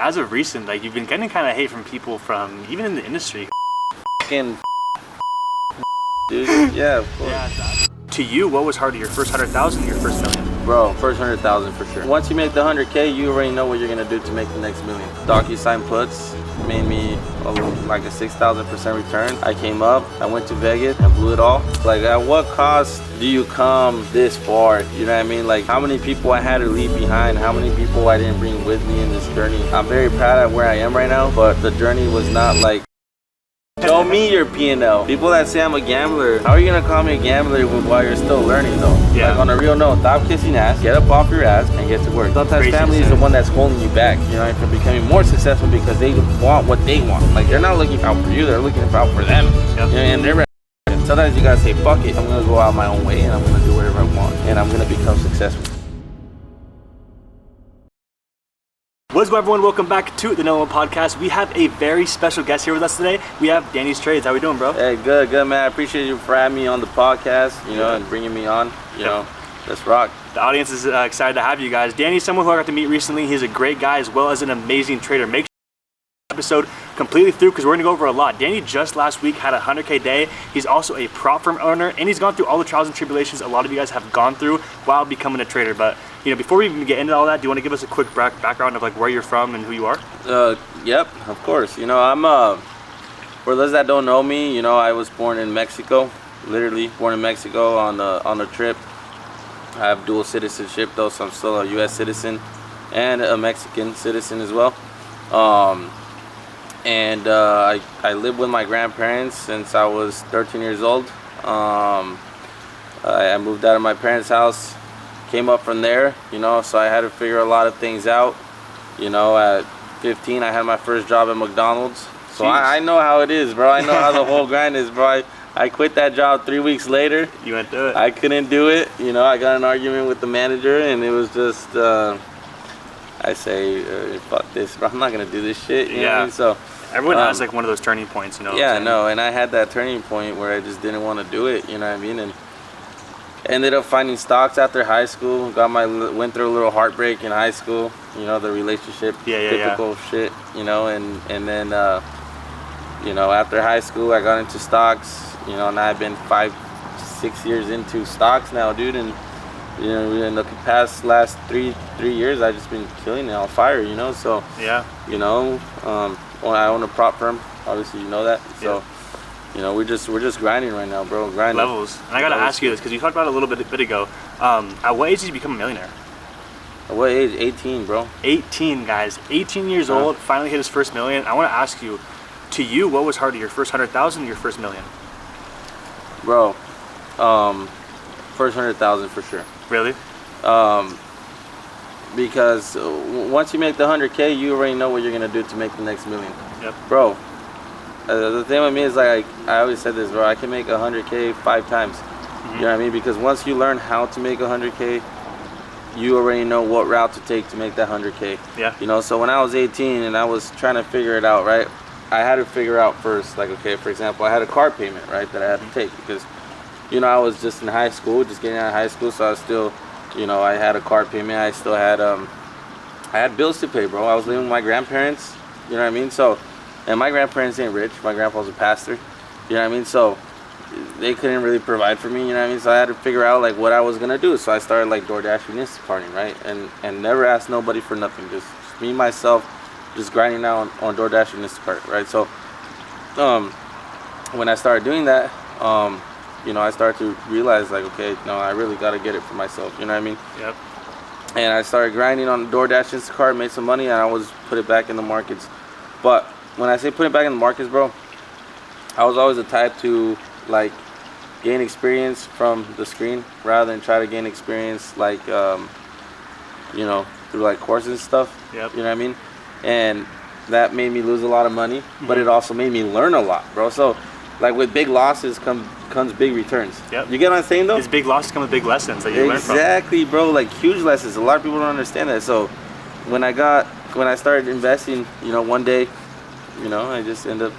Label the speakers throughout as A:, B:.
A: As of recent, like, you've been getting kind of hate from people from even in the industry.
B: Fucking dude, yeah, of course.
A: Yeah, to you, what was harder, your first 100,000 or your first million?
B: Bro, first 100,000 for sure. Once you make the 100K, you already know what you're gonna do to make the next million. DocuSign puts made me like a 6,000% return. I came up, I went to Vegas and blew it all. Like, at what cost do you come this far? You know what I mean? Like, how many people I had to leave behind, how many people I didn't bring with me in this journey. I'm very proud of where I am right now, but the journey was not like, show me your P&L. People that say I'm a gambler, how are you gonna call me a gambler while you're still learning though?
A: Yeah.
B: Like, on a real note, stop kissing ass, get up off your ass, and get to work. Sometimes
A: Crazy
B: family is the one that's holding you back, you know, from becoming more successful because they want what they want. Like, they're not looking out for you, they're looking out for them.
A: Yep.
B: You know, and they're sometimes you gotta say, fuck it, I'm gonna go out my own way and I'm gonna do whatever I want and I'm gonna become successful.
A: What's up, everyone? Welcome back to the No Limit Podcast. We have a very special guest here with us today. We have DannysTrades. How we doing, bro?
B: Hey, good, man. I appreciate you for having me on the podcast, you know, and bringing me on. You know, let's rock.
A: The audience is excited to have you guys. Danny's someone who I got to meet recently. He's a great guy as well as an amazing trader. Make sure the episode completely through because we're going to go over a lot. Danny just last week had a 100K day. He's also a prop firm owner, and he's gone through all the trials and tribulations a lot of you guys have gone through while becoming a trader. But you know, before we even get into all that, do you want to give us a quick background of like where you're from and who you are?
B: Yep, of course. You know, I'm for those that don't know me, you know, I was born in Mexico, literally born in Mexico on a trip. I have dual citizenship though, so I'm still a U.S. citizen and a Mexican citizen as well. I lived with my grandparents since I was 13 years old. I moved out of my parents' house, came up from there, you know, so I had to figure a lot of things out. You know, at 15, I had my first job at McDonald's. So I know how it is, bro. I know how the whole grind is, bro. I quit that job 3 weeks later.
A: You went through it.
B: I couldn't do it. You know, I got an argument with the manager, and it was just, I say, fuck this, bro. I'm not going to do this shit. You know what I mean? So
A: everyone has like one of those turning points, you know?
B: Yeah, no, and I had that turning point where I just didn't want to do it, you know what I mean? And ended up finding stocks after high school. Went through a little heartbreak in high school, you know, the relationship, typical shit, you know, and then, you know, after high school, I got into stocks, you know, and I've been 5-6 years into stocks now, dude, and, you know, in the past last three years, I've just been killing it on fire, you know, so, you know, I own a prop firm, obviously, you know that, so. You know, we're just grinding right now, bro. Grinding.
A: Levels. And I gotta ask you this because you talked about it a little bit ago. At what age did you become a millionaire?
B: At what age? 18, bro.
A: 18, guys. 18 years old. Finally hit his first million. I want to ask you, to you, what was harder, your first 100,000 or your first million?
B: Bro, first 100,000 for sure.
A: Really?
B: Because once you make the 100K, you already know what you're gonna do to make the next million.
A: Yep.
B: Bro. The thing with me is, like, I always said this, bro, I can make 100K 5 times. You know what I mean? Because once you learn how to make 100K, you already know what route to take to make that 100K.
A: Yeah.
B: You know, so when I was 18 and I was trying to figure it out, right, I had to figure out first, like, okay, for example, I had a car payment, right, that I had to take because, you know, I was just in high school, just getting out of high school, so I was still, you know, I had a car payment. I still had, I had bills to pay, bro. I was living with my grandparents, you know what I mean? So, and my grandparents ain't rich. My grandpa was a pastor. You know what I mean? So they couldn't really provide for me, you know what I mean? So I had to figure out like what I was gonna do. So I started like DoorDash and Instacarting, right? And never asked nobody for nothing. Just me, myself, just grinding out on DoorDash and Instacart, right? So when I started doing that, you know, I started to realize like, okay, no, I really gotta get it for myself, you know what I mean?
A: Yep. And
B: I started grinding on DoorDash, Instacart, made some money, and I always put it back in the markets. But when I say put it back in the markets, bro, I was always the type to like gain experience from the screen rather than try to gain experience like you know, through like courses and stuff.
A: Yep.
B: You know what I mean? And that made me lose a lot of money, but it also made me learn a lot, bro. So like with big losses comes big returns.
A: Yep.
B: You get what I'm saying though?
A: These big losses come with big lessons that you learn from.
B: Exactly, bro. Like huge lessons. A lot of people don't understand that. So when I started investing, you know, one day, you know, I just ended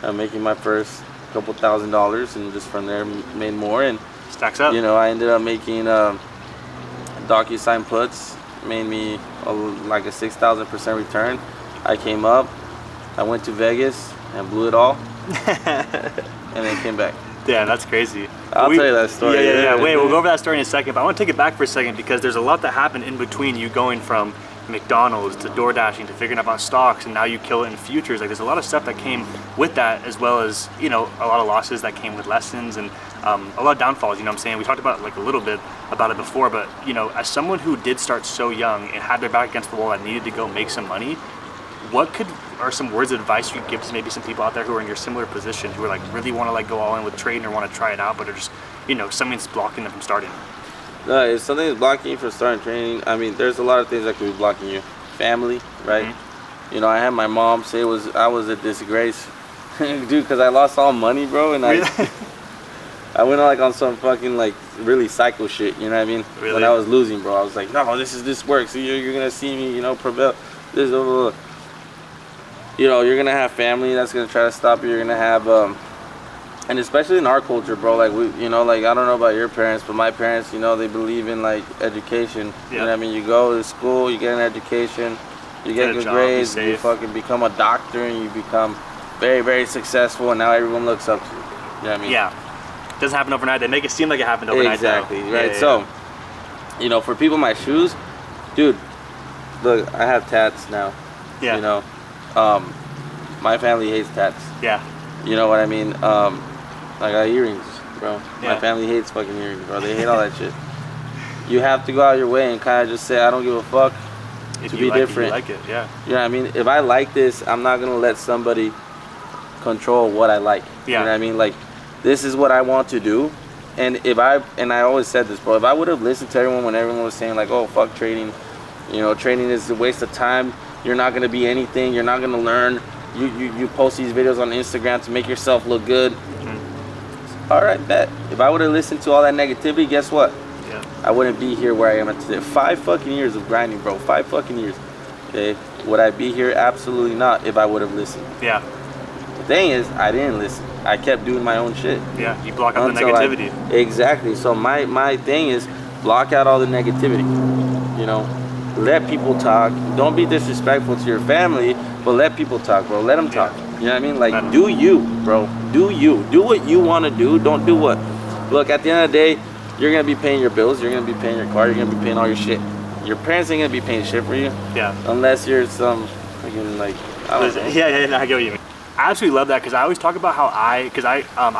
B: up making my first couple $1,000s, and just from there made more. And
A: stacks up.
B: You know, I ended up making DocuSign puts, made me like a 6,000% return. I came up, I went to Vegas and blew it all, and then came back.
A: Yeah, that's crazy.
B: I'll tell you that story.
A: Yeah. Wait, we'll go over that story in a second, but I want to take it back for a second because there's a lot that happened in between you going from McDonald's to door dashing to figuring out about stocks, and now you kill it in futures. Like, there's a lot of stuff that came with that, as well as, you know, a lot of losses that came with lessons, and a lot of downfalls. You know what I'm saying? We talked about like a little bit about it before, but you know, as someone who did start so young and had their back against the wall and needed to go make some money, what are some words of advice you give to maybe some people out there who are in your similar position, who are like really want to like go all in with trading or want to try it out, but are just, you know, something's blocking them from starting?
B: If something is blocking you from starting trading, I mean, there's a lot of things that could be blocking you. Family, right? Mm-hmm. You know, I had my mom say I was a disgrace, dude, because I lost all money, bro, and I went on some fucking like really psycho shit. You know what I mean?
A: Really?
B: When I was losing, bro, I was like, no, this works. You're gonna see me, you know, prevail. This, you know, you're gonna have family that's gonna try to stop you. You're gonna have, and especially in our culture, bro. Like you know, like I don't know about your parents, but my parents, you know, they believe in like education. You know what I mean? You go to school, you get an education, you get good grades, you fucking become a doctor, and you become very, very successful, and now everyone looks up to you. You know what I mean?
A: Yeah. It doesn't happen overnight. They make it seem like it happened overnight.
B: Exactly.
A: Though.
B: Right. So, you know, for people in my shoes, dude, look, I have tats now.
A: Yeah.
B: You know, my family hates tats.
A: Yeah.
B: You know what I mean? I got earrings, bro.
A: Yeah.
B: My family hates fucking earrings, bro. They hate all that shit. You have to go out your way and kind of just say, I don't give a fuck.
A: If
B: to
A: you
B: be
A: like
B: different.
A: It, you like it, yeah.
B: You know what I mean? If I like this, I'm not gonna let somebody control what I like.
A: Yeah.
B: You know what I mean? Like, this is what I want to do. And I always said this, bro, if I would have listened to everyone when everyone was saying like, oh, fuck trading, you know, trading is a waste of time, you're not gonna be anything, you're not gonna learn, you post these videos on Instagram to make yourself look good. Mm-hmm. All right, bet. If I would have listened to all that negativity, guess what?
A: Yeah.
B: I wouldn't be here where I am at today. 5 fucking years of grinding, bro. 5 fucking years. Okay? Would I be here? Absolutely not if I would have listened.
A: Yeah.
B: The thing is, I didn't listen. I kept doing my own shit.
A: Yeah, you block out the negativity.
B: Exactly. So my thing is block out all the negativity. You know, let people talk. Don't be disrespectful to your family, but let people talk, bro. Let them talk. You know what I mean? Like, do you, bro. Do you. Do what you want to do. Don't do what. Look, at the end of the day, you're going to be paying your bills. You're going to be paying your car. You're going to be paying all your shit. Your parents ain't going to be paying shit for you.
A: Yeah.
B: Unless you're some freaking, like, I don't know.
A: Yeah, I get what you mean. I absolutely love that because I always talk about how I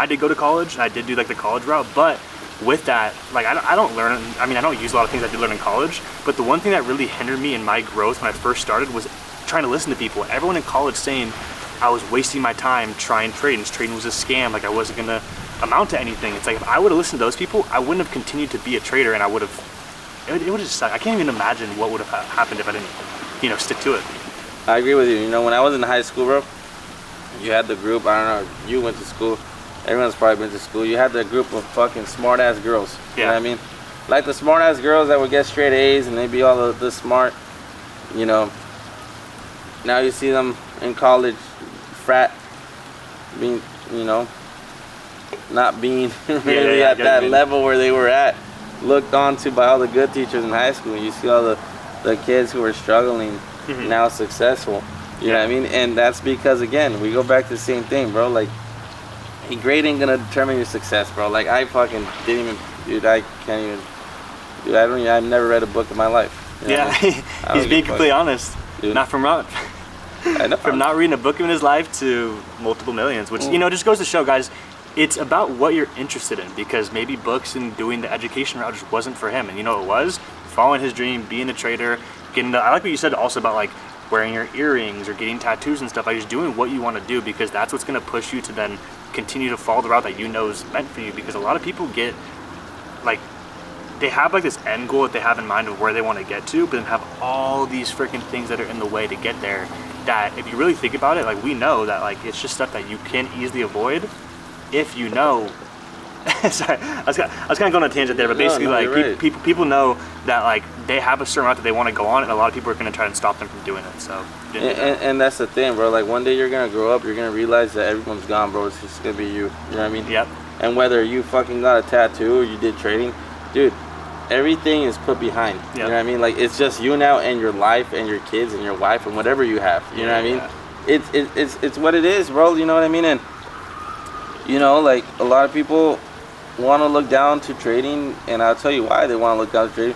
A: did go to college and I did do like the college route, but with that, like I don't learn, I mean, I don't use a lot of things I did learn in college, but the one thing that really hindered me in my growth when I first started was trying to listen to people. Everyone in college saying I was wasting my time trying trading. Trading was a scam, like I wasn't gonna amount to anything. It's like if I would have listened to those people, I wouldn't have continued to be a trader, and I would have, it would have just sucked. I can't even imagine what would have happened if I didn't, you know, stick to it.
B: I agree with you. You know, when I was in high school, bro, you had the group, I don't know, you went to school, everyone's probably been to school, you had the group of fucking smart ass girls. You know what I mean? Like the smart ass girls that would get straight A's and they'd be all the smart, you know. Now you see them in college, frat, being, you know, not being really at that level where they were at, looked on to by all the good teachers in high school. You see all the kids who were struggling, now successful. You know what I mean? And that's because, again, we go back to the same thing, bro. Like, grade ain't gonna determine your success, bro. Like, I fucking didn't even, dude, I can't even, dude, I've never read a book in my life. You know what I mean?
A: He's being completely honest.
B: Dude.
A: Not from from not reading a book in his life to multiple millions, which, you know, just goes to show, guys, it's about what you're interested in, because maybe books and doing the education route just wasn't for him. And you know what it was? Following his dream, being a trader, getting I like what you said also about, like, wearing your earrings or getting tattoos and stuff, like just doing what you want to do, because that's what's going to push you to then continue to follow the route that you know is meant for you. Because a lot of people get, like, they have like this end goal that they have in mind of where they want to get to, but then have all these freaking things that are in the way to get there, that if you really think about it, like, we know that, like, it's just stuff that you can easily avoid if you know. Sorry, I was kind of going on a tangent there, but basically, people know that, like, they have a certain route that they want to go on, and a lot of people are going to try and stop them from doing it. So,
B: and that's the thing, bro. Like, one day you're gonna grow up, you're gonna realize that everyone's gone, bro. It's just gonna be you. You know what I mean?
A: Yep.
B: And whether you fucking got a tattoo or you did trading, dude, everything is put behind. You know what I mean? Like, it's just you now and your life and your kids and your wife and whatever you have. You know what I mean? It's what it is, bro. You know what I mean? And you know, like, a lot of people want to look down to trading, and I'll tell you why they want to look down to trading.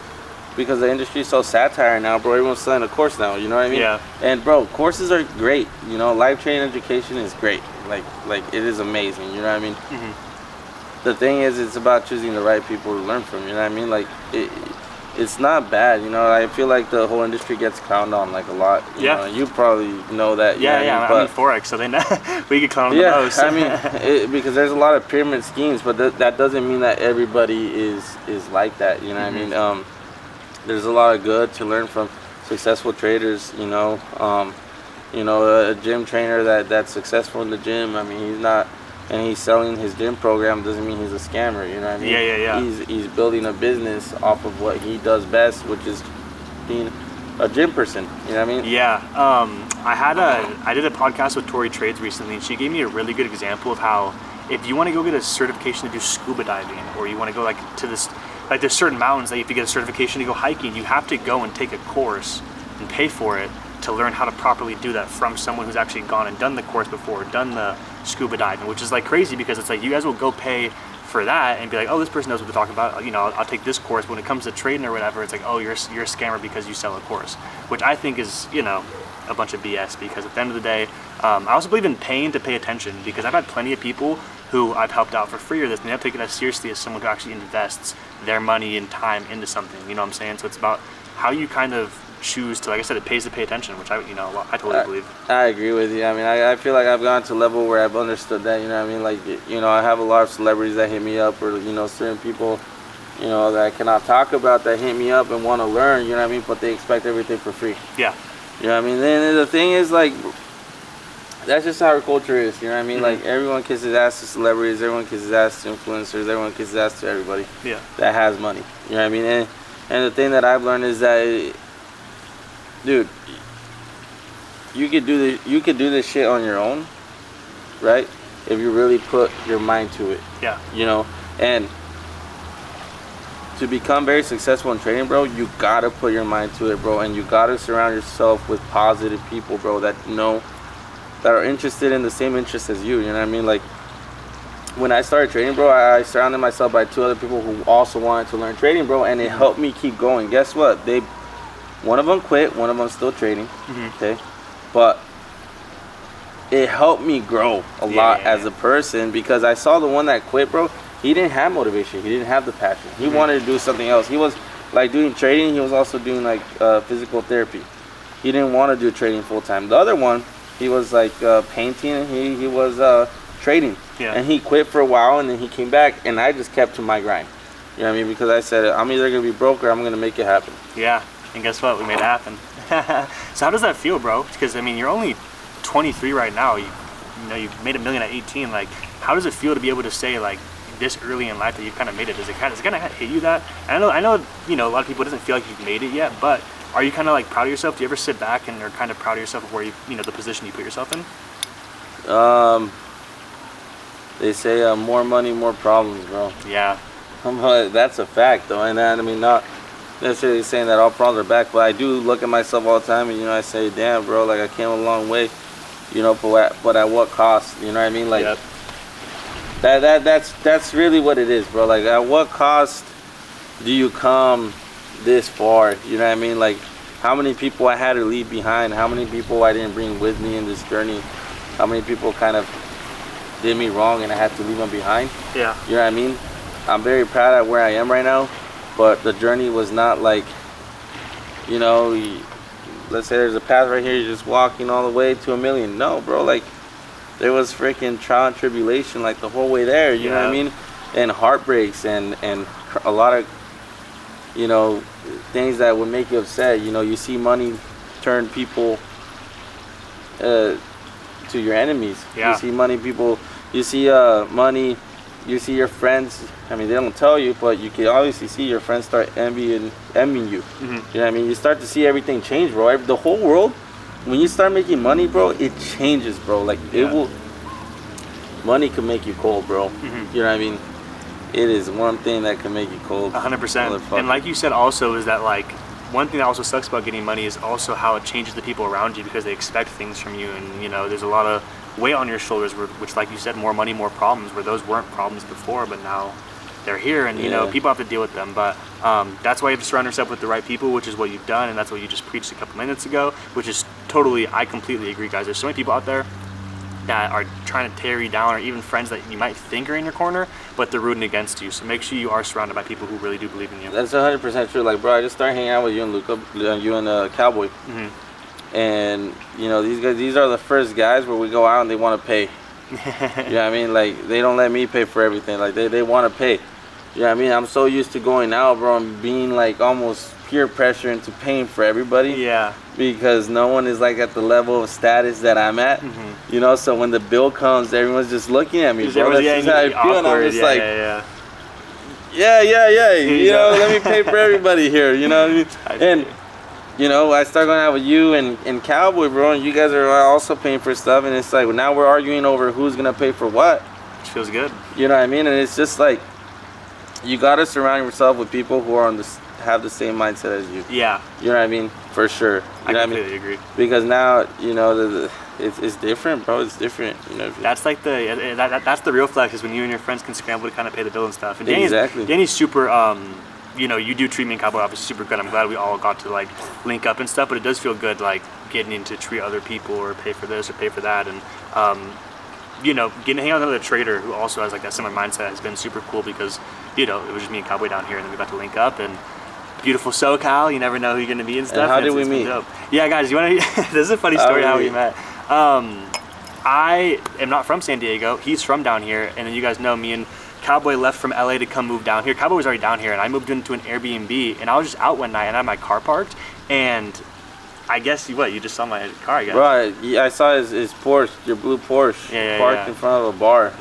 B: Because the industry is so satire now, bro. Everyone's selling a course now, you know what I mean?
A: Yeah.
B: And bro, courses are great. You know, live trading education is great. Like it is amazing. You know what I mean? The thing is, it's about choosing the right people to learn from. You know what I mean? Like it's not bad. You know, I feel like the whole industry gets clowned on like a lot. You know? You probably know that. You know what
A: I mean, Forex, so they know we get clowned on the most.
B: I mean, because there's a lot of pyramid schemes, but that doesn't mean that everybody is like that. You know what I mean? There's a lot of good to learn from successful traders. You know, a gym trainer that's successful in the gym. I mean, he's not, and he's selling his gym program doesn't mean he's a scammer. You know what I mean? He's building a business off of what he does best, which is being a gym person. You know what I mean?
A: Yeah. I did a podcast with DannysTrades recently, and she gave me a really good example of how if you want to go get a certification to do scuba diving, or you want to go like to this. Like, there's certain mountains that if you get a certification to go hiking, you have to go and take a course and pay for it to learn how to properly do that from someone who's actually gone and done the course before, done the scuba diving, which is like crazy because it's like you guys will go pay for that and be like, oh, this person knows what they're talking about. You know, I'll take this course. When it comes to trading or whatever, it's like, oh, you're a scammer because you sell a course, which I think is, you know, a bunch of BS because at the end of the day, I also believe in paying to pay attention because I've had plenty of people who I've helped out for free or this, and they have taken it as seriously as someone who actually invests their money and time into something, you know what I'm saying? So it's about how you kind of choose to, like I said, it pays to pay attention, which I totally believe.
B: I agree with you. I mean, I feel like I've gone to a level where I've understood that, you know what I mean? Like, you know, I have a lot of celebrities that hit me up, or, you know, certain people, you know, that I cannot talk about that hit me up and want to learn, you know what I mean? But they expect everything for free.
A: Yeah.
B: You know what I mean? Then the thing is, like, that's just how our culture is, you know what I mean? Like, everyone kisses ass to celebrities, everyone kisses ass to influencers, everyone kisses ass to everybody that has money, you know what I mean? And the thing that I've learned is that, dude, you could do this shit on your own, right? If you really put your mind to it.
A: Yeah.
B: You know, and to become very successful in trading, bro, you gotta put your mind to it, bro, and you gotta surround yourself with positive people, bro, that are interested in the same interests as you. You know what I mean? Like, when I started trading, bro, I surrounded myself by 2 other people who also wanted to learn trading, bro, and it helped me keep going. Guess what? One of them quit, one of them still trading, okay? But it helped me grow a lot as a person because I saw the one that quit, bro. He didn't have motivation. He didn't have the passion. He wanted to do something else. He was like doing trading. He was also doing like physical therapy. He didn't want to do trading full time. The other one, he was like painting, and he was trading. Yeah. And he quit for a while, and then he came back, and I just kept to my grind. You know what I mean? Because I said, I'm either going to be broke or I'm going to make it happen.
A: Yeah. And guess what? We made it happen. So how does that feel, bro? Because, I mean, you're only 23 right now. You know, you made $1 million at 18. Like, how does it feel to be able to say, like, this early in life that you've kind of made it? Does it kind of hit you that? And I know, you know, a lot of people, it doesn't feel like you've made it yet, but are you kind of like proud of yourself? Do you ever sit back and are kind of proud of yourself of where you know, the position you put yourself in?
B: They say more money, more problems, bro.
A: Yeah.
B: That's a fact, though. And I mean, not necessarily saying that all problems are back, but I do look at myself all the time, and, you know, I say, damn, bro, like, I came a long way, you know, but at what cost? You know what I mean? Like, that's really what it is, bro. Like, at what cost do you come this far? You know what I mean? Like, how many people I had to leave behind, how many people I didn't bring with me in this journey, how many people kind of did me wrong and I had to leave them behind.
A: Yeah.
B: You know what I mean? I'm very proud of where I am right now, but the journey was not like, you know, let's say there's a path right here, you're just walking all the way to $1 million. No, bro, like, there was freaking trial and tribulation like the whole way there, you know what I mean? And heartbreaks and a lot of, you know, things that would make you upset. You know, you see money turn people to your enemies. Yeah. You see money people, you see money, you see your friends. I mean, they don't tell you, but you can obviously see your friends start envying you. You know what I mean? You start to see everything change, bro. The whole world, when you start making money, bro, it changes, bro. Like, it will, money can make you cold, bro. You know what I mean? it is one thing that can make you cold.
A: 100%. And like you said also is that like, one thing that also sucks about getting money is also how it changes the people around you because they expect things from you, and you know, there's a lot of weight on your shoulders, which like you said, more money, more problems, where those weren't problems before, but now they're here, and you know, people have to deal with them. But that's why you have to surround yourself with the right people, which is what you've done, and that's what you just preached a couple minutes ago, which is totally, I completely agree, guys. There's so many people out there that are trying to tear you down, or even friends that you might think are in your corner, but they're rooting against you. So make sure you are surrounded by people who really do believe in you.
B: That's 100% true. Like, bro, I just started hanging out with you and Luca, you and Cowboy. And, you know, these guys, these are the first guys where we go out and they want to pay. You know what I mean? Like, they don't let me pay for everything. Like, they want to pay. You know what I mean? I'm so used to going out, bro, and being like almost peer pressure into paying for everybody. Yeah. Because no one is like at the level of status that I'm at. You know, so when the bill comes, everyone's just looking at me, bro. That's just how I feel. And I'm just like, you know, let me pay for everybody here, you know? And, you know, I start going out with you and Cowboy, bro, and you guys are also paying for stuff. And it's like, well, now we're arguing over who's going to pay for what.
A: Which feels good.
B: You know what I mean? And it's just like, you got to surround yourself with people who are on this, have the same mindset as you. Yeah. You know what I mean? For sure. You know
A: I completely agree.
B: Because now, you know, it's different, bro. It's different. You know.
A: That's like that's the real flex, is when you and your friends can scramble to kind of pay the bill and stuff. And
B: exactly.
A: Danny's super. You know, you do treat me and Cowboy obviously super good. I'm glad we all got to like link up and stuff. But it does feel good, like getting into treat other people or pay for this or pay for that, and you know, getting to hang out with another trader who also has like that similar mindset has been super cool, because you know, it was just me and Cowboy down here, and then we got to link up. And beautiful SoCal, you never know who you're gonna meet and stuff.
B: And how did we meet?
A: Yeah, guys, you wanna? This is a funny story how we met. I am not from San Diego. He's from down here, and then you guys know me and Cowboy left from LA to come move down here. Cowboy was already down here, and I moved into an Airbnb, and I was just out one night, and I had my car parked, and I guess you just saw my car, I guess.
B: Right, I saw his Porsche, your blue Porsche, parked in front of a bar.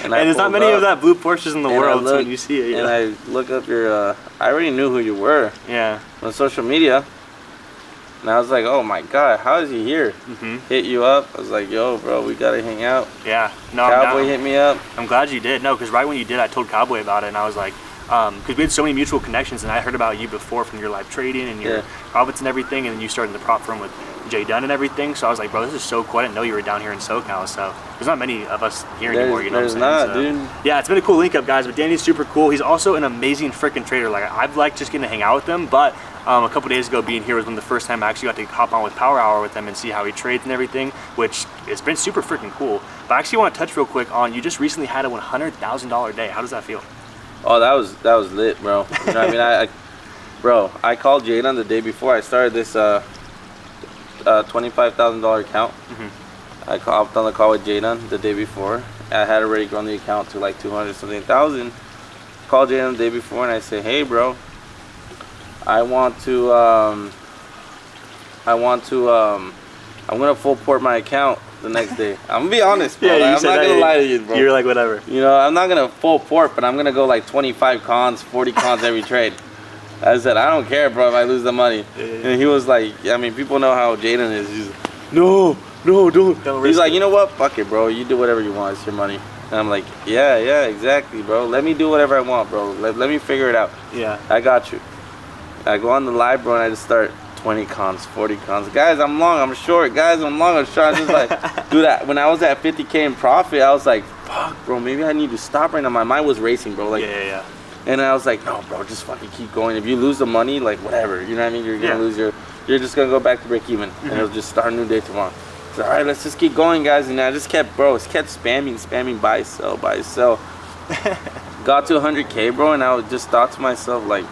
A: And there's not many of that blue Porsches in the world, so when you see it.
B: And I look up your, I already knew who you were. Yeah. On social media. And I was like, oh my God, how is he here? Hit you up. I was like, yo, bro, we gotta hang out. Yeah. No, Cowboy hit me up.
A: I'm glad you did. No, because right when you did, I told Cowboy about it, and I was like, because we had so many mutual connections, and I heard about you before from your live trading and your profits and everything, and then you started the prop firm with Jay Dunn and everything. So I was like, bro, this is so cool. I didn't know you were down here in SoCal. So there's not many of us here anymore. You know what I'm saying?
B: Dude.
A: Yeah, it's been a cool link up, guys. But Danny's super cool. He's also an amazing freaking trader. Like, I've liked just getting to hang out with him, but a couple days ago being here was one of the first time I actually got to hop on with Power Hour with him and see how he trades and everything, which has been super freaking cool. But I actually want to touch real quick on, you just recently had a $100,000 day. How does that feel?
B: Oh, that was lit, bro. You know what I mean? I called Jaden the day before I started this $25,000 account. I hopped on the call with Jaden the day before. I had already grown the account to like 200-something thousand. Called Jaden the day before and I said, hey, bro, I'm gonna full port my account the next day. I'm gonna be honest, bro.
A: Yeah,
B: I'm not gonna lie to you, bro.
A: You're like, whatever.
B: You know, I'm not gonna full port, but I'm gonna go like 25 cons, 40 cons every trade. I said, I don't care, bro, if I lose the money. And he was like, I mean, people know how Jaden is. He's like, no, don't. He's like, you know what? Fuck it, bro. You do whatever you want. It's your money. And I'm like, yeah, exactly, bro. Let me do whatever I want, bro. Let me figure it out. Yeah. I got you. I go on the live, bro, and I just start 20 cons, 40 cons. Guys, I'm long, I'm short. Guys, I'm long, I'm short. I just like, dude, when I was at 50K in profit, I was like, fuck, bro, maybe I need to stop right now. My mind was racing, bro. Like, yeah. And I was like, no, bro, just fucking keep going. If you lose the money, like, whatever. You know what I mean? You're going to lose you're just going to go back to break even. And it'll just start a new day tomorrow. So, all right, let's just keep going, guys. And I just kept spamming, buy, sell. Got to 100K, bro, and I just thought to myself, like,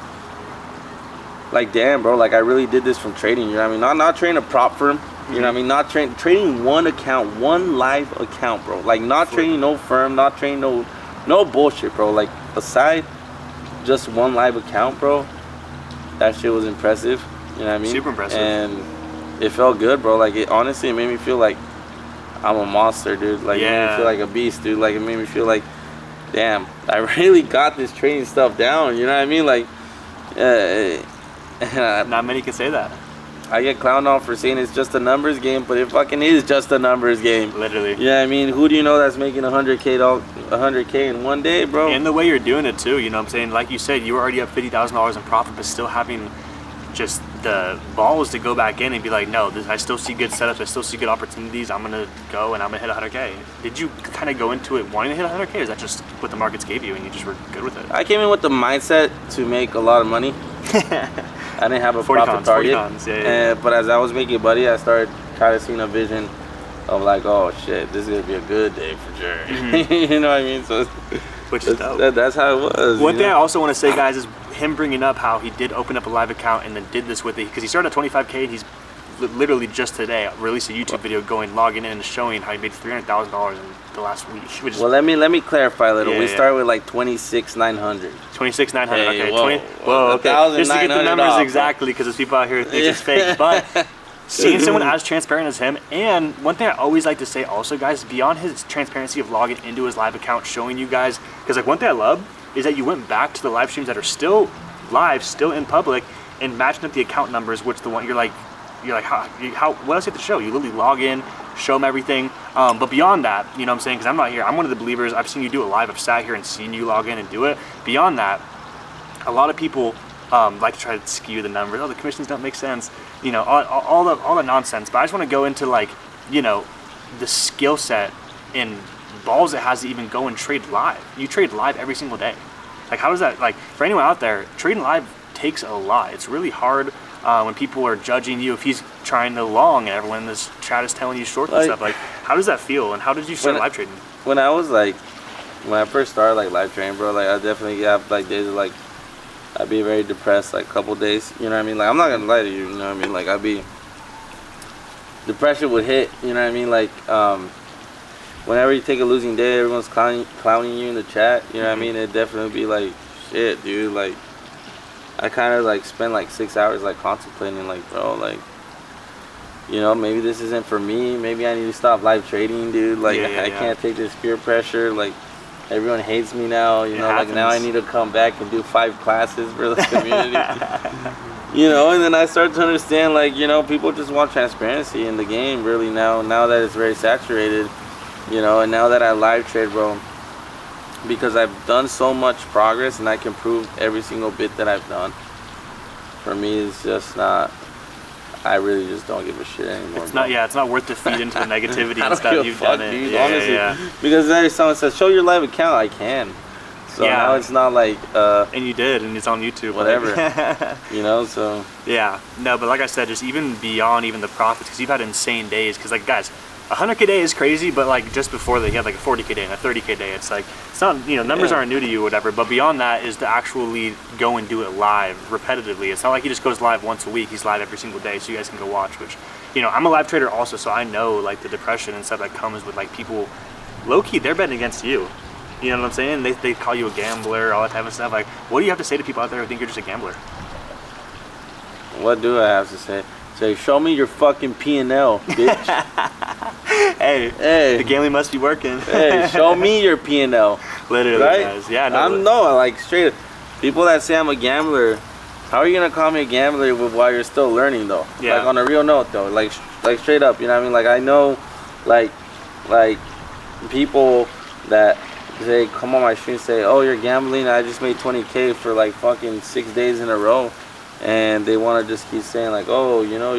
B: damn, bro, like, I really did this from trading, you know what I mean? Not trading a prop firm, you know what I mean? Not trading one account, one live account, bro. Like, not trading no firm, not trading no bullshit, bro. Like, aside just one live account, bro, that shit was impressive, you know what I mean?
A: Super impressive.
B: And it felt good, bro. Like, honestly, it made me feel like I'm a monster, dude. Like, it made me feel like a beast, dude. Like, it made me feel like, damn, I really got this trading stuff down, you know what I mean? Like,
A: not many can say that.
B: I get clowned on for saying it's just a numbers game, but it fucking is just a numbers game.
A: Literally.
B: Yeah, I mean, who do you know that's making 100K in one day, bro?
A: And the way you're doing it too, you know what I'm saying? Like you said, you were already up $50,000 in profit, but still having just the balls to go back in and be like, no, I still see good setups, I still see good opportunities, I'm gonna go and I'm gonna hit 100K. Did you kind of go into it wanting to hit 100K, or is that just what the markets gave you and you just were good with it?
B: I came in with the mindset to make a lot of money. I didn't have a profit target.
A: 40 cons, yeah.
B: But as I was making money, I started kind of seeing a vision of like, oh shit, this is gonna be a good day for sure.
A: Mm-hmm.
B: You know what I mean? So
A: which is dope.
B: That's how it was.
A: One thing I also want to say, guys, is him bringing up how he did open up a live account and then did this with it, because he started at 25K and he's literally just today released a YouTube video logging in and showing how he made $300,000 in the last week. Which is,
B: well, let me clarify a little.
A: Yeah,
B: we started with like 26,900.
A: 26,900.
B: Hey,
A: okay.
B: whoa,
A: Whoa. Okay. Just to get the numbers
B: off,
A: exactly, because there's people out here who think it's fake. But seeing someone as transparent as him, and one thing I always like to say also, guys, beyond his transparency of logging into his live account, showing you guys, because like one thing I love is that you went back to the live streams that are still live, still in public, and matching up the account numbers, which the one you're like how what else do you have to show? You literally log in, show them everything. But beyond that, you know what I'm saying? Because I'm not here. I'm one of the believers. I've seen you do it live. I've sat here and seen you log in and do it. Beyond that, a lot of people like to try to skew the numbers. Oh, the commissions don't make sense. You know, all the nonsense. But I just want to go into like, you know, the skill set and balls it has to even go and trade live. You trade live every single day. Like, how does that, like, for anyone out there, trading live takes a lot. It's really hard when people are judging you if he's trying to long and everyone in this chat is telling you short and stuff. Like, how does that feel, and how did you start live trading?
B: When I first started like live trading, bro, like I definitely have like days of like I'd be very depressed, like a couple days, you know what I mean? Like, I'm not gonna lie to you, you know what I mean? Like, depression would hit, you know what I mean? Like, whenever you take a losing day, everyone's clowning you in the chat, you know what I mean? It'd definitely be like, shit, dude, like, I kind of like spent like 6 hours like contemplating, like, bro, like, you know, maybe this isn't for me, maybe I need to stop live trading, dude, like, I can't take this peer pressure, like, everyone hates me now, you know, like, now I need to come back and do 5 classes for the community. You know, and then I start to understand, like, you know, people just want transparency in the game, really, now that it's very saturated, you know, and now that I live trade, bro, because I've done so much progress and I can prove every single bit that I've done, for me, it's just not, I really just don't give a shit anymore. It's not,
A: it's not worth to feed into the negativity and stuff. You've done it,
B: dude, honestly. Because then someone says, show your live account, I can. So now it's not like
A: and you did, and it's on YouTube,
B: whatever. You know, so
A: yeah, no, but like I said, just even beyond even the profits, because you've had insane days, because like, guys, 100K day is crazy, but like just before that, you had like a 40K day and a 30K day. It's like, it's not, you know, numbers aren't new to you or whatever, but beyond that is to actually go and do it live repetitively. It's not like he just goes live once a week, he's live every single day, so you guys can go watch, which, you know, I'm a live trader also, so I know like the depression and stuff that comes with like people, low-key, they're betting against you. You know what I'm saying? They call you a gambler, all that type of stuff. Like, what do you have to say to people out there who think you're just a gambler?
B: What do I have to say? Say, show me your fucking P&L, bitch.
A: hey, the gambling must be working.
B: Hey, show me your P&L.
A: Literally,
B: right?
A: Guys. Yeah,
B: no, like, straight up. People that say I'm a gambler, how are you gonna call me a gambler while you're still learning, though?
A: Yeah.
B: Like, on a real note, though. Like straight up, you know what I mean? Like, I know, like people that they come on my stream and say, oh, you're gambling, I just made 20K for like fucking 6 days in a row, and they want to just keep saying like, oh, you know,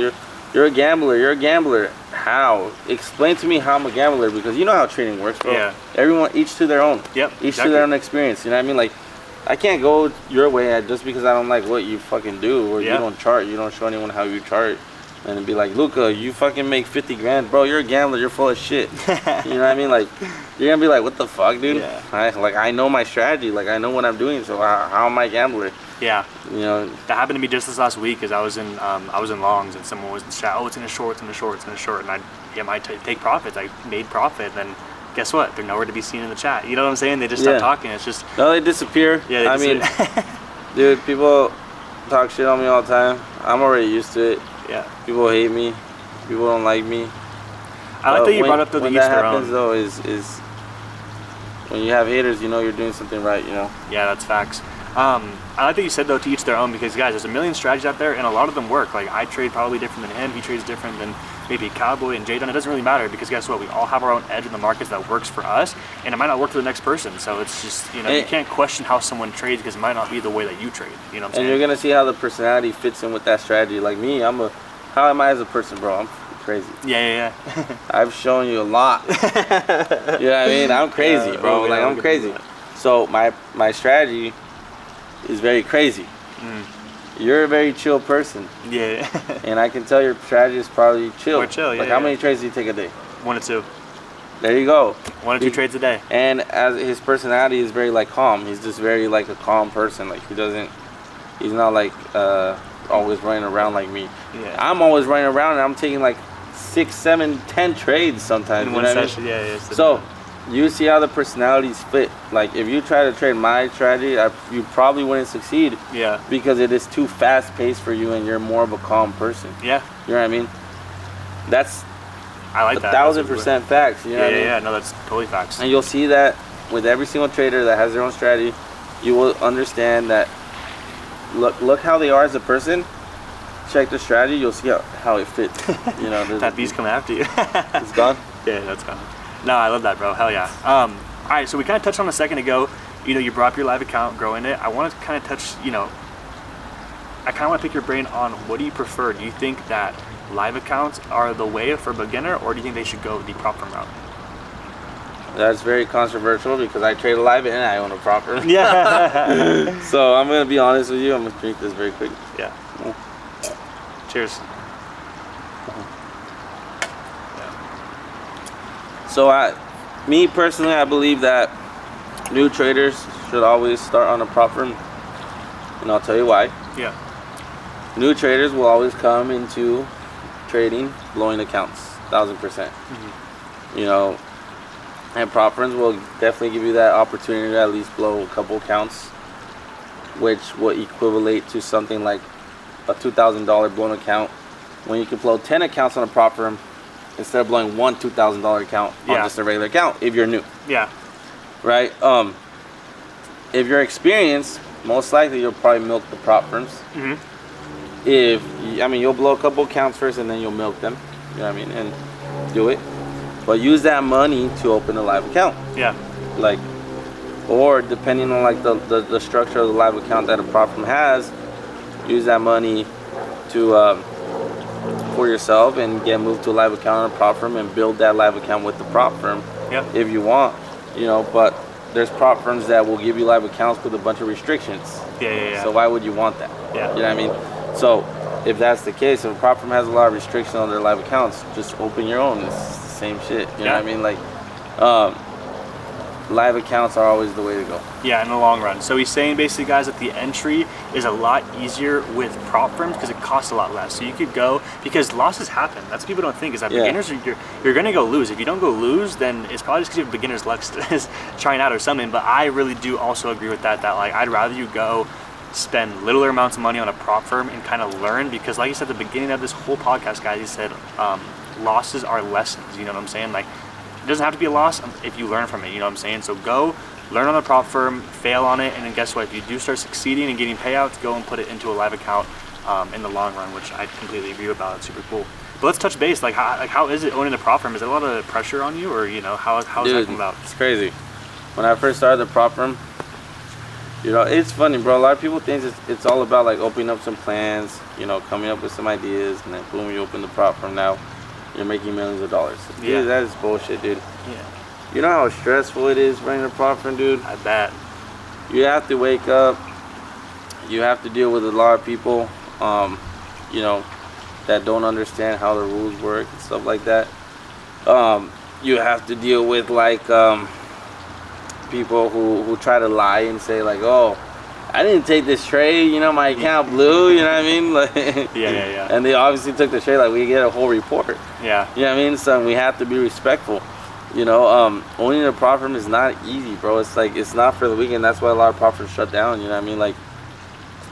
B: you're a gambler. How? Explain to me how I'm a gambler, because you know how trading works, bro.
A: Yeah.
B: Everyone, each to their own.
A: Yep.
B: Each to their own experience, you know what I mean? Like, I can't go your way just because I don't like what you fucking do, or you don't chart, you don't show anyone how you chart. And it'd be like, Luca, you fucking make 50 grand, bro. You're a gambler. You're full of shit. You know what I mean? Like, you're gonna be like, what the fuck, dude?
A: Yeah.
B: I know my strategy. Like, I know what I'm doing. So how am I a gambler?
A: Yeah.
B: You know,
A: that happened to me just this last week, because I was in longs, and someone was in the chat, oh, it's in a short, and I take profits. I made profit, and then guess what? They're nowhere to be seen in the chat. You know what I'm saying? They just stop talking. It's just
B: no, they disappear.
A: Yeah. They
B: mean, dude, people talk shit on me all the time. I'm already used to it.
A: Yeah.
B: People hate me. People don't like me.
A: I like that you brought up the each their own. When that happens,
B: though, is when you have haters, you know you're doing something right, you know?
A: Yeah, that's facts. I like that you said though, to each their own, because guys, there's a million strategies out there and a lot of them work. Like I trade probably different than him, he trades different than maybe Cowboy and Jadon. It doesn't really matter, because guess what, we all have our own edge in the markets that works for us, and it might not work for the next person. So it's just, you know, you can't question how someone trades because it might not be the way that you trade, you know what I'm saying?
B: And you're gonna see how the personality fits in with that strategy. Like me, how am I as a person, bro? I'm crazy.
A: Yeah.
B: I've shown you a lot. You know what I mean? I'm crazy, bro. Like I'm crazy. So my strategy is very crazy. You're a very chill person.
A: Yeah.
B: And I can tell your strategy is probably chill.
A: More chill, yeah.
B: Like how many trades do you take a day?
A: 1 or 2.
B: There you go.
A: 1 or 2 trades a day.
B: And as his personality is very like calm. He's just very like a calm person. Like he's not like always running around like me.
A: Yeah.
B: I'm always running around and I'm taking like 6, 7, 10 trades sometimes.
A: In one session, yeah.
B: So you see how the personalities fit. Like if you try to trade my strategy, you probably wouldn't succeed.
A: Yeah.
B: Because it is too fast paced for you and you're more of a calm person.
A: Yeah.
B: You know what I mean? That's
A: I like that.
B: 1,000% facts. You know what I mean?
A: Yeah. No, that's totally facts.
B: And you'll see that with every single trader that has their own strategy, you will understand that. Look how they are as a person. Check the strategy. You'll see how it fits. You know,
A: that beast coming after you.
B: It's gone.
A: Yeah, that's gone. No, I love that, bro. Hell yeah. All right, so we kind of touched on a second ago. You know, you brought up your live account, growing it. I want to kind of touch. You know, I kind of want to pick your brain on what do you prefer. Do you think that live accounts are the way for a beginner, or do you think they should go the prop firm route?
B: That's very controversial because I trade a live and I own a prop firm.
A: Yeah.
B: So I'm gonna be honest with you. I'm gonna drink this very quick.
A: Yeah. Cheers.
B: So me personally, I believe that new traders should always start on a prop firm, and I'll tell you why.
A: Yeah.
B: New traders will always come into trading blowing accounts, 1,000%. You know, and prop firms will definitely give you that opportunity to at least blow a couple accounts, which will equivalent to something like a $2,000 blown account, when you can blow 10 accounts on a prop firm instead of blowing one $2,000 account on just a regular account if you're new.
A: Yeah.
B: Right? If you're experienced, most likely you'll probably milk the prop firms. You'll blow a couple accounts first and then you'll milk them. You know what I mean? And do it. But use that money to open a live account.
A: Yeah.
B: Like, or depending on like the structure of the live account that a prop firm has, use that money to for yourself and get moved to a live account on a prop firm and build that live account with the prop firm.
A: Yep.
B: If you want, you know. But there's prop firms that will give you live accounts with a bunch of restrictions.
A: Yeah.
B: So why would you want that?
A: Yeah.
B: You know what I mean? So if that's the case, if a prop firm has a lot of restrictions on their live accounts, just open your own. It's the same shit. You know what I mean? Like, live accounts are always the way to go.
A: Yeah, in the long run. So he's saying basically, guys, that the entry is a lot easier with prop firms because it costs a lot less. So you could go, because losses happen. That's what people don't think, is that beginners, you're going to go lose. If you don't go lose, then it's probably just because you have beginner's luck is trying out or something. But I really do also agree with that like I'd rather you go spend littler amounts of money on a prop firm and kind of learn, because like you said at the beginning of this whole podcast, guys, you said losses are lessons. You know what I'm saying? Like, it doesn't have to be a loss if you learn from it, you know what I'm saying? So go learn on the prop firm, fail on it, and then guess what? If you do start succeeding and getting payouts, go and put it into a live account in the long run, which I completely agree about. It's super cool. But let's touch base. Like how is it owning a prop firm? Is there a lot of pressure on you, or you know, how is that come about?
B: It's crazy. When I first started the prop firm, you know, it's funny, bro. A lot of people think it's all about like opening up some plans, you know, coming up with some ideas, and then boom, you open the prop firm. Now you're making millions of dollars. Dude, that is bullshit, dude.
A: Yeah.
B: You know how stressful it is running a prop firm, dude?
A: I bet.
B: You have to wake up. You have to deal with a lot of people, you know, that don't understand how the rules work and stuff like that. You have to deal with like people who try to lie and say like, oh, I didn't take this trade, you know, my account blew, you know what I mean? Like,
A: yeah.
B: And they obviously took the trade, like we get a whole report.
A: Yeah.
B: You know what I mean? So we have to be respectful. You know, owning a prop firm is not easy, bro. It's like, it's not for the weekend. That's why a lot of prop firms shut down, you know what I mean? Like,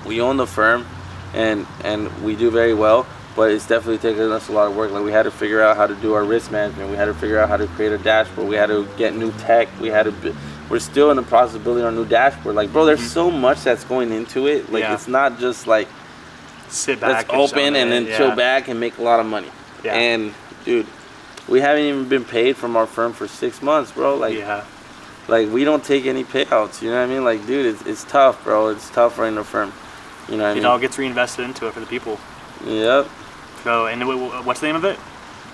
B: we own the firm and we do very well, but it's definitely taken us a lot of work. Like, we had to figure out how to do our risk management. We had to figure out how to create a dashboard. We had to get new tech. We had to we're still in the process of building our new dashboard. Like, bro, there's so much that's going into it. Like, it's not just like
A: sit back,
B: let's open and then chill back and make a lot of money. Yeah. And dude, we haven't even been paid from our firm for 6 months, bro. Like, like we don't take any payouts. You know what I mean? Like, dude, it's tough, bro. It's tough running a firm. You know what I mean?
A: It all gets reinvested into it for the people.
B: Yep.
A: So, and what's the name of it?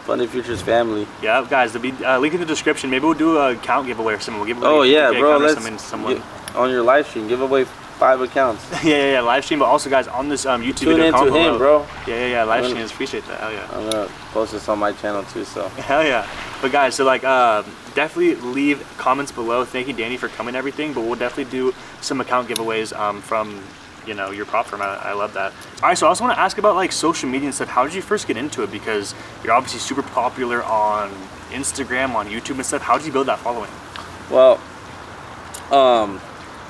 B: Funded Futures Family.
A: Yeah, guys, there'll be link in the description. Maybe we'll do a account giveaway or something. We'll give away.
B: Oh yeah, bro. Let's
A: someone
B: on your live stream give away 5 accounts.
A: yeah, live stream. But also, guys, on this YouTube
B: tune
A: video,
B: into him, bro.
A: Yeah, live streams. Appreciate that. Hell yeah.
B: I'm gonna post this on my channel too. So.
A: Hell yeah. But guys, so like, definitely leave comments below. Thank you, Danny, for coming and everything. But we'll definitely do some account giveaways from, you know, your prop firm. I love that. All right, so I also want to ask about like social media and stuff. How did you first get into it? Because you're obviously super popular on Instagram, on YouTube and stuff. How did you build that following?
B: Well,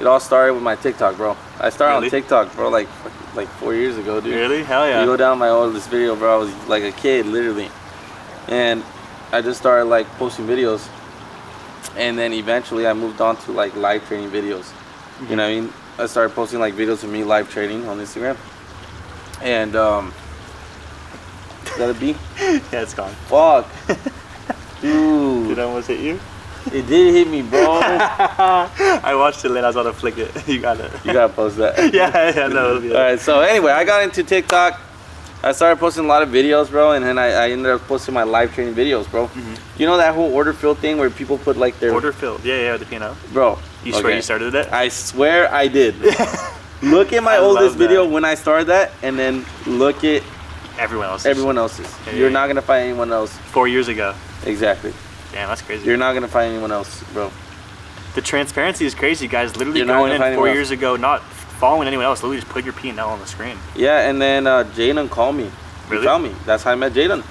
B: it all started with my TikTok, bro. I started on TikTok, bro, like 4 years ago, dude.
A: Really? Hell yeah.
B: You go down my oldest video, bro. I was like a kid, literally, and I just started like posting videos, and then eventually I moved on to like live trading videos. You know what I mean? I started posting like videos of me live trading on Instagram, and is that a bee?
A: Yeah, it's gone.
B: Fuck, dude.
A: Did I almost hit you?
B: It did hit me, bro.
A: I watched it late. I was about to flick it. You got it.
B: You gotta post that.
A: yeah, no.
B: All right. So anyway, I got into TikTok. I started posting a lot of videos, bro, and then I ended up posting my live trading videos, bro. You know that whole order fill thing where people put like their
A: order fill? Yeah, the P&L.
B: Bro,
A: you swear you started it?
B: I swear I did. Look at my oldest video when I started that, and then look at
A: everyone else's.
B: Yeah, you're not gonna find anyone else.
A: 4 years ago.
B: Exactly.
A: Damn, that's crazy.
B: You're not gonna find anyone else, bro.
A: The transparency is crazy, guys. Literally going in 4 years ago, not following anyone else. Literally just put your P&L on the screen.
B: Yeah, and then Jaden called me.
A: Really?
B: He found me. That's how I met Jaden.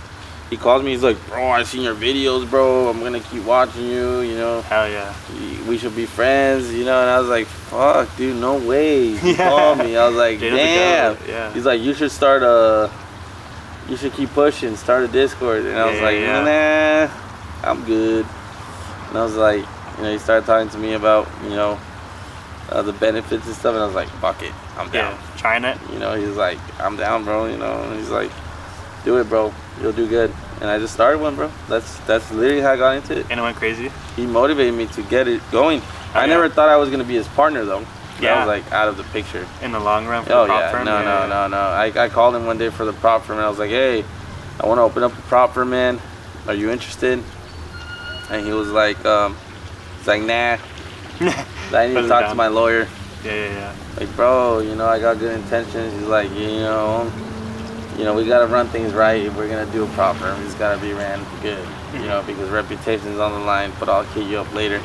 B: He calls me. He's like, bro, I seen your videos, bro. I'm gonna keep watching you. You know.
A: Hell yeah.
B: We should be friends. You know. And I was like, fuck, dude, no way. He called me. I was like, damn.
A: Yeah.
B: He's like, you should start you should keep pushing. Start a Discord. And I was like, nah, I'm good. And I was like, you know, he started talking to me about, you know, the benefits and stuff, and I was like, fuck it, I'm down.
A: Yeah, trying it.
B: You know, he's like, I'm down, bro. You know, and he's like, do it, bro. You'll do good. And I just started one, bro. That's literally how I got into it.
A: And it went crazy.
B: He motivated me to get it going. I never thought I was gonna be his partner though.
A: Yeah.
B: I was like out of the picture.
A: In the long run for the prop firm?
B: No. I called him one day for the prop firm, and I was like, hey, I want to open up a prop firm, man. Are you interested? And he was like, he's like, nah. I need to talk to my lawyer.
A: Yeah.
B: Like, bro, you know, I got good intentions. He's like, you know, we gotta run things right. If we're gonna do a prop firm, it's gotta be ran good. You know, because reputation's on the line. But I'll hit you up later.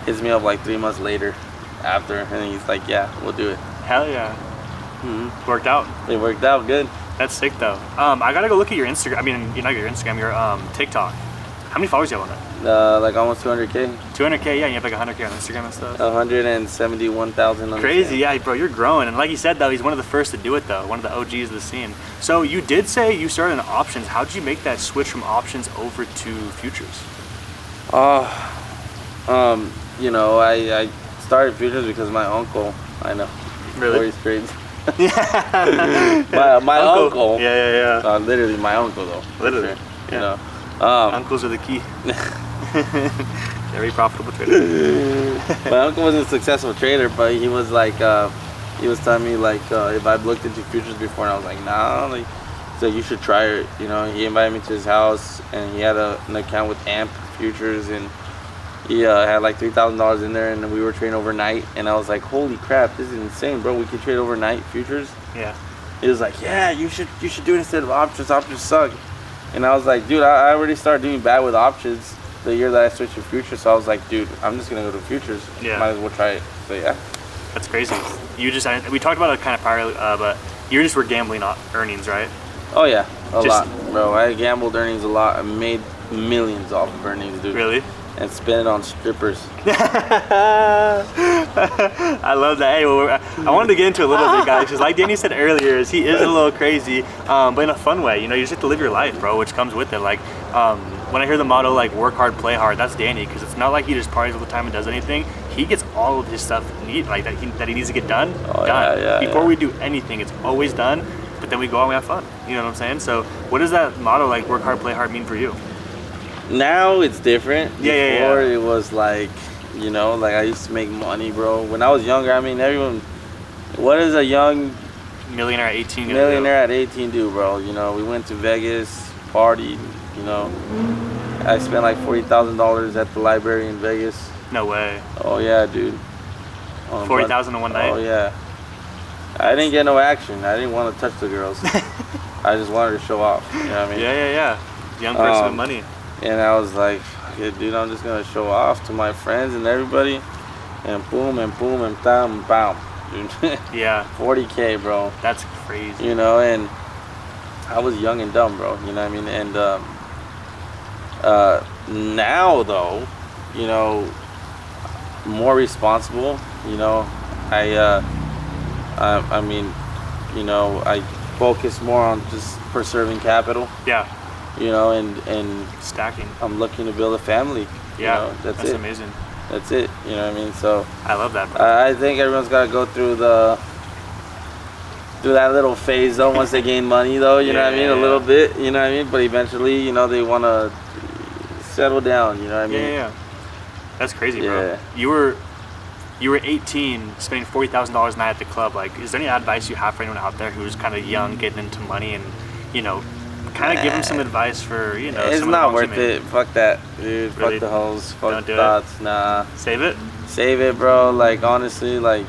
B: Hits me up like 3 months later, after, and he's like, yeah, we'll do it.
A: Hell yeah. Worked out.
B: It worked out good.
A: That's sick though. I gotta go look at your Instagram. I mean, you're not your Instagram, your TikTok. How many followers do you have on it?
B: Like almost 200K.
A: 200K, yeah. You have like 100K on Instagram and stuff.
B: 171,000.
A: Crazy, yeah, bro. You're growing, and like you said though, he's one of the first to do it though. One of the OGs of the scene. So you did say you started in options. How did you make that switch from options over to futures?
B: You know, I started futures because my uncle. I know.
A: Really?
B: Trades.
A: my
B: uncle.
A: Yeah.
B: Literally my uncle though.
A: Literally.
B: Sure.
A: Yeah.
B: You know.
A: Uncles are the key. Very profitable trader.
B: My uncle wasn't a successful trader, but he was like, he was telling me like, if I've looked into futures before, and I was like, nah, like, so you should try it. You know, he invited me to his house, and he had an account with AMP Futures, and he had like $3,000 in there, and we were trading overnight, and I was like, holy crap, this is insane, bro. We can trade overnight futures.
A: Yeah.
B: He was like, yeah, you should do it instead of options. Options suck. And I was like, dude, I already started doing bad with options the year that I switched to futures. So I was like, dude, I'm just gonna go to futures.
A: Yeah.
B: Might as well try it. So yeah.
A: That's crazy. We talked about it kind of prior, but you just were gambling on earnings, right?
B: Oh yeah, a lot, bro. I gambled earnings a lot. I made millions off of earnings, dude.
A: Really?
B: And spent it on strippers.
A: I love that. Hey, well, I wanted to get into a little bit, guys, because like Danny said earlier, he is a little crazy, but in a fun way. You know, you just have to live your life, bro, which comes with it. Like, when I hear the motto, like, work hard, play hard, that's Danny, because it's not like he just parties all the time and does anything. he gets all of his stuff that he needs to get done.
B: Oh,
A: done.
B: yeah,
A: Before we do anything, it's always done. But then we go out and we have fun. You know what I'm saying? So what does that motto, like work hard, play hard, mean for you?
B: Now it's different.
A: Yeah.
B: Before it was like, you know, like I used to make money, bro. When I was younger, I mean, everyone, what does a young
A: millionaire at 18
B: millionaire at 18 do, bro? You know, we went to Vegas, partied, you know. I spent like $40,000 at the library in Vegas.
A: No way.
B: Oh yeah, dude.
A: 40,000 in one night?
B: Oh yeah. I didn't get no action. I didn't want to touch the girls. I just wanted to show off. You know what I mean?
A: Yeah. Young person with money.
B: And I was like, fuck it, dude, I'm just gonna show off to my friends and everybody. And boom, and bam, bam. Dude.
A: Yeah.
B: 40K, bro.
A: That's crazy.
B: You know, and I was young and dumb, bro. You know what I mean? And now, though, you know, more responsible. You know, I mean, you know, I focus more on just preserving capital.
A: Yeah.
B: You know, and
A: stacking.
B: I'm looking to build a family.
A: Yeah,
B: you know, that's it.
A: Amazing.
B: That's it. You know what I mean? So
A: I love that, bro.
B: I think everyone's got to go through that little phase though. Once they gain money, though, you know what I mean, a little bit. You know what I mean? But eventually, you know, they want to settle down. You know what I mean?
A: Yeah. That's crazy, bro.
B: Yeah.
A: You were 18, spending $40,000 a night at the club. Like, is there any advice you have for anyone out there who's kind of young, getting into money, and you know, kind of give them some advice for, you know,
B: it's not worth it. Fuck that, dude.
A: Really?
B: Fuck the hoes. Fuck
A: Don't
B: the
A: do
B: thoughts. Nah.
A: Save it.
B: Save it, bro. Like honestly, like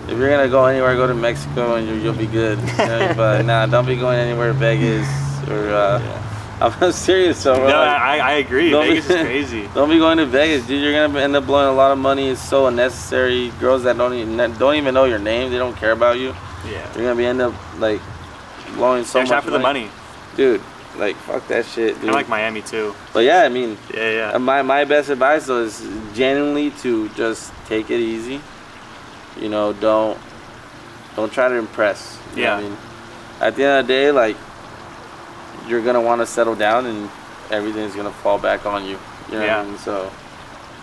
B: if you're gonna go anywhere, go to Mexico and you'll be good. You know? But nah, don't be going anywhere to Vegas or. I'm serious, though.
A: No, I agree. Vegas is crazy.
B: Don't be going to Vegas, dude. You're gonna end up blowing a lot of money. It's so unnecessary. Girls that don't even know your name, they don't care about you.
A: Yeah.
B: You're gonna end up like blowing so much
A: for the money,
B: dude. Like fuck that shit, dude.
A: I like Miami too.
B: But yeah, I mean,
A: yeah.
B: My best advice though is genuinely to just take it easy. You know, don't try to impress. You know what I mean? At the end of the day, like, you're gonna want to settle down and everything's gonna fall back on you. You know what I mean? So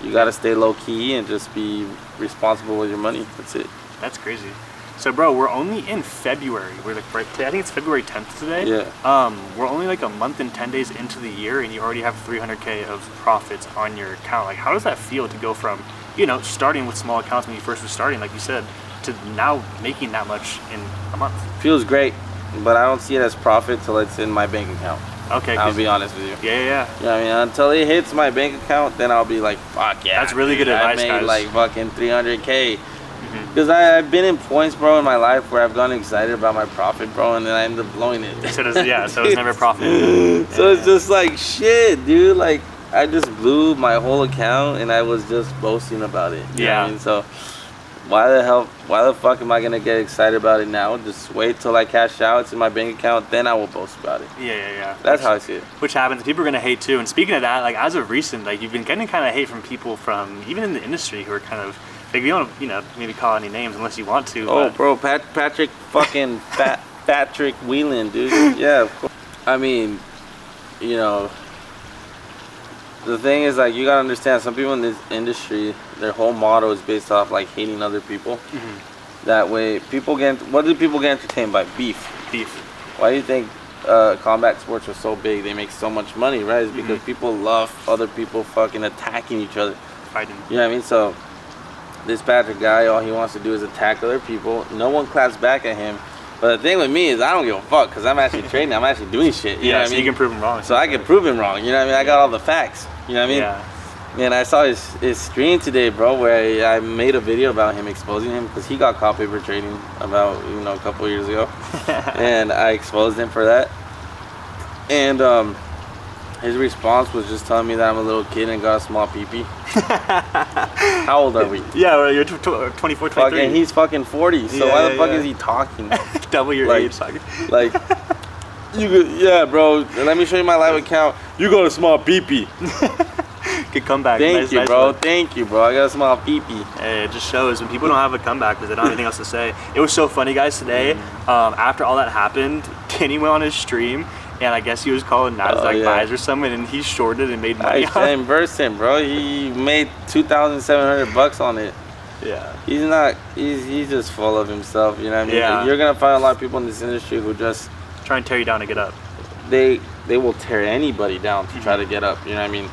B: you gotta stay low key and just be responsible with your money. That's it.
A: That's crazy. So bro, we're only in February. We're like I think it's February 10th today.
B: Yeah.
A: We're only like a month and 10 days into the year, and you already have 300K of profits on your account. Like, how does that feel to go from, you know, starting with small accounts when you first were starting, like you said, to now making that much in a month?
B: Feels great, but I don't see it as profit till it's in my bank account.
A: Okay.
B: I'll be honest with you.
A: Yeah.
B: You know what I mean? Until it hits my bank account, then I'll be like, fuck yeah.
A: That's really good advice,
B: I made
A: guys.
B: like fucking 300K. Because I've been in points, bro, in my life where I've gotten excited about my profit, bro, and then I end up blowing it.
A: So it's never profit.
B: So it's just like, shit, dude. Like, I just blew my whole account, and I was just boasting about it. You know what I mean? So why the fuck am I going to get excited about it now? Just wait till I cash out. It's in my bank account, then I will boast about it.
A: Yeah.
B: That's how I see it.
A: Which happens. People are going to hate, too. And speaking of that, like, as of recent, like, you've been getting kind of hate from people from, even in the industry, who are kind of, like, you don't, you know, maybe call any names unless you want to.
B: Oh, bro, Patrick fucking Patrick Whelan, dude. Yeah, of course. I mean, you know, the thing is, like, you gotta understand, some people in this industry, their whole motto is based off, like, hating other people. That way, what do people get entertained by? Beef. Why do you think combat sports are so big? They make so much money, right? It's because people love other people fucking attacking each other.
A: Fighting.
B: You know what I mean? So this Patrick guy, all he wants to do is attack other people. No one claps back at him. But the thing with me is I don't give a fuck because I'm actually trading. I'm actually doing shit. You know what I mean?
A: You can prove him wrong.
B: So I can prove him wrong. You know what I mean? I got all the facts. You know what I mean?
A: Yeah.
B: And I saw his stream today, bro, where I made a video about him exposing him because he got caught paper trading about, you know, a couple years ago. And I exposed him for that. And his response was just telling me that I'm a little kid and got a small pee-pee. How old are we?
A: Yeah, well, you're 24, 23.
B: Fucking, he's fucking 40, so why the fuck is he talking?
A: Double your age talking.
B: Like, bro, let me show you my live account. You got a small pee-pee.
A: Good comeback.
B: Thank you, bro. Thank you, bro. I got a small pee-pee.
A: Hey, it just shows when people don't have a comeback because they don't have anything else to say. It was so funny, guys, today. After all that happened, Danny went on his stream and I guess he was calling Nasdaq buys or something, and he shorted and made money.
B: I inversed him, bro. He made $2,700 on it.
A: Yeah.
B: He's just full of himself, you know what I mean?
A: Yeah.
B: You're gonna find a lot of people in this industry who just
A: try and tear you down to get up.
B: They will tear anybody down to try to get up, you know what I mean?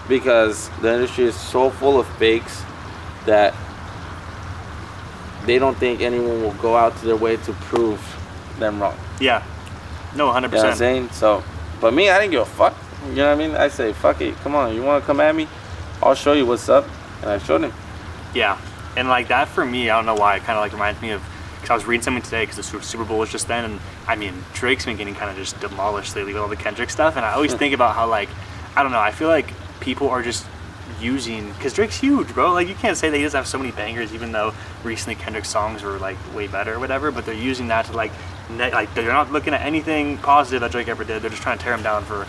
B: Because the industry is so full of fakes that they don't think anyone will go out to their way to prove them wrong.
A: Yeah. No, 100%.
B: You know what I'm saying? So, but me, I didn't give a fuck. You know what I mean? I say, fuck it. Come on, you want to come at me? I'll show you what's up. And I showed him.
A: Yeah. And like that for me, I don't know why, it kind of like reminds me of, because I was reading something today because the Super Bowl was just then, and I mean, Drake's been getting kind of just demolished lately with all the Kendrick stuff, and I always think about how, like, I don't know, I feel like people are just using, because Drake's huge, bro. Like, you can't say that he doesn't have so many bangers, even though recently Kendrick's songs were like way better or whatever, but they're using that to like they're not looking at anything positive that Drake ever did. They're just trying to tear him down for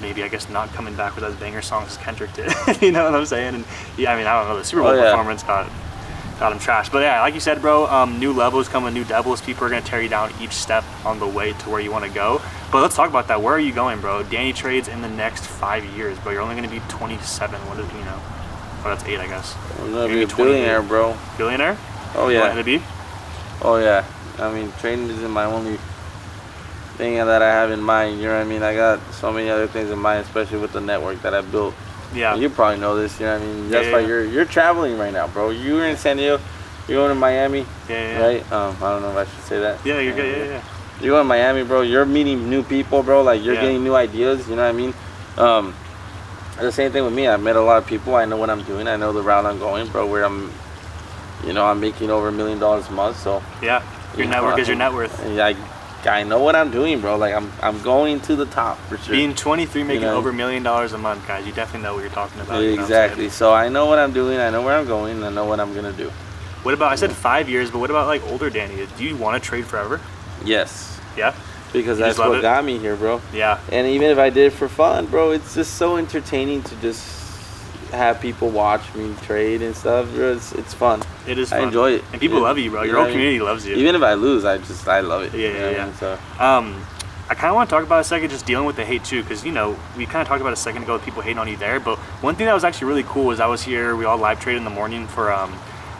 A: maybe, I guess, not coming back with as banger songs as Kendrick did. You know what I'm saying? And yeah, I mean, I don't know, the Super Bowl performance got him trashed. But yeah, like you said, bro, new levels come with new devils. People are gonna tear you down each step on the way to where you want to go. But let's talk about that. Where are you going, bro? DannysTrades in the next 5 years, bro. You're only gonna be 27. What is, you know? Oh, that's 8, I guess.
B: I'm gonna be a billionaire, bro.
A: Billionaire?
B: Oh yeah.
A: You want to be?
B: Oh yeah. I mean, trading isn't my only thing that I have in mind. You know what I mean? I got so many other things in mind, especially with the network that I built.
A: Yeah.
B: And you probably know this. You know what I mean? That's why you're traveling right now, bro. You're in San Diego. You're going to Miami. Right? I don't know if I should say that.
A: Yeah, you're good. Yeah.
B: You're going to Miami, bro. You're meeting new people, bro. Like, you're getting new ideas. You know what I mean? The same thing with me. I met a lot of people. I know what I'm doing. I know the route I'm going, bro. Where I'm making over $1 million a month. So
A: yeah, your network is your net worth.
B: I know what I'm doing, bro. Like I'm going to the top for sure.
A: Being 23, making over $1 million a month, guys, you definitely know what you're talking about.
B: Exactly.
A: You know
B: so I know what I'm doing. I know where I'm going. And I know what I'm gonna do.
A: What about? I said 5 years, but what about like older Danny? Do you want to trade forever?
B: Yes.
A: Yeah.
B: Because that's what got me here, bro.
A: Yeah.
B: And even if I did it for fun, bro, it's just so entertaining to just have people watch me trade and stuff. It's fun.
A: It is fun.
B: I enjoy it.
A: And people love you, bro. Your whole community loves you.
B: Even if I lose, I love it.
A: Yeah.
B: So.
A: I kind of want to talk about a second just dealing with the hate too, because, you know, we kind of talked about a second ago with people hating on you there, but one thing that was actually really cool was I was here, we all live traded in the morning for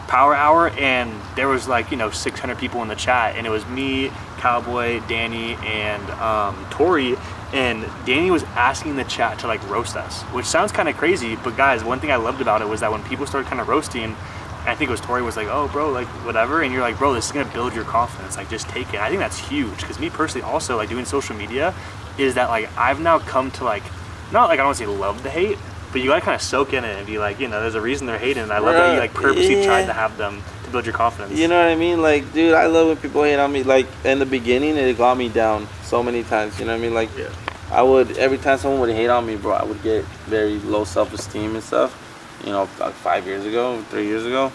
A: Power Hour, and there was like, 600 people in the chat, and it was me, Cowboy, Danny, and Tori, and Danny was asking the chat to like roast us, which sounds kind of crazy, but guys, one thing I loved about it was that when people started kind of roasting, I think it was Tori was like, oh bro, like whatever, and you're like, bro, this is gonna build your confidence, like just take it. I think that's huge, because me personally also, like doing social media, is that like I've now come to like, not like I don't want to say love the hate, but you gotta kind of soak in it and be like, there's a reason they're hating, and I love that you like purposely tried to have them to build your confidence.
B: You know what I mean? Like, dude, I love when people hate on me. Like, in the beginning, it got me down so many times. You know what I mean? Like, I would, every time someone would hate on me, bro, I would get very low self-esteem and stuff. Like 5 years ago, 3 years ago.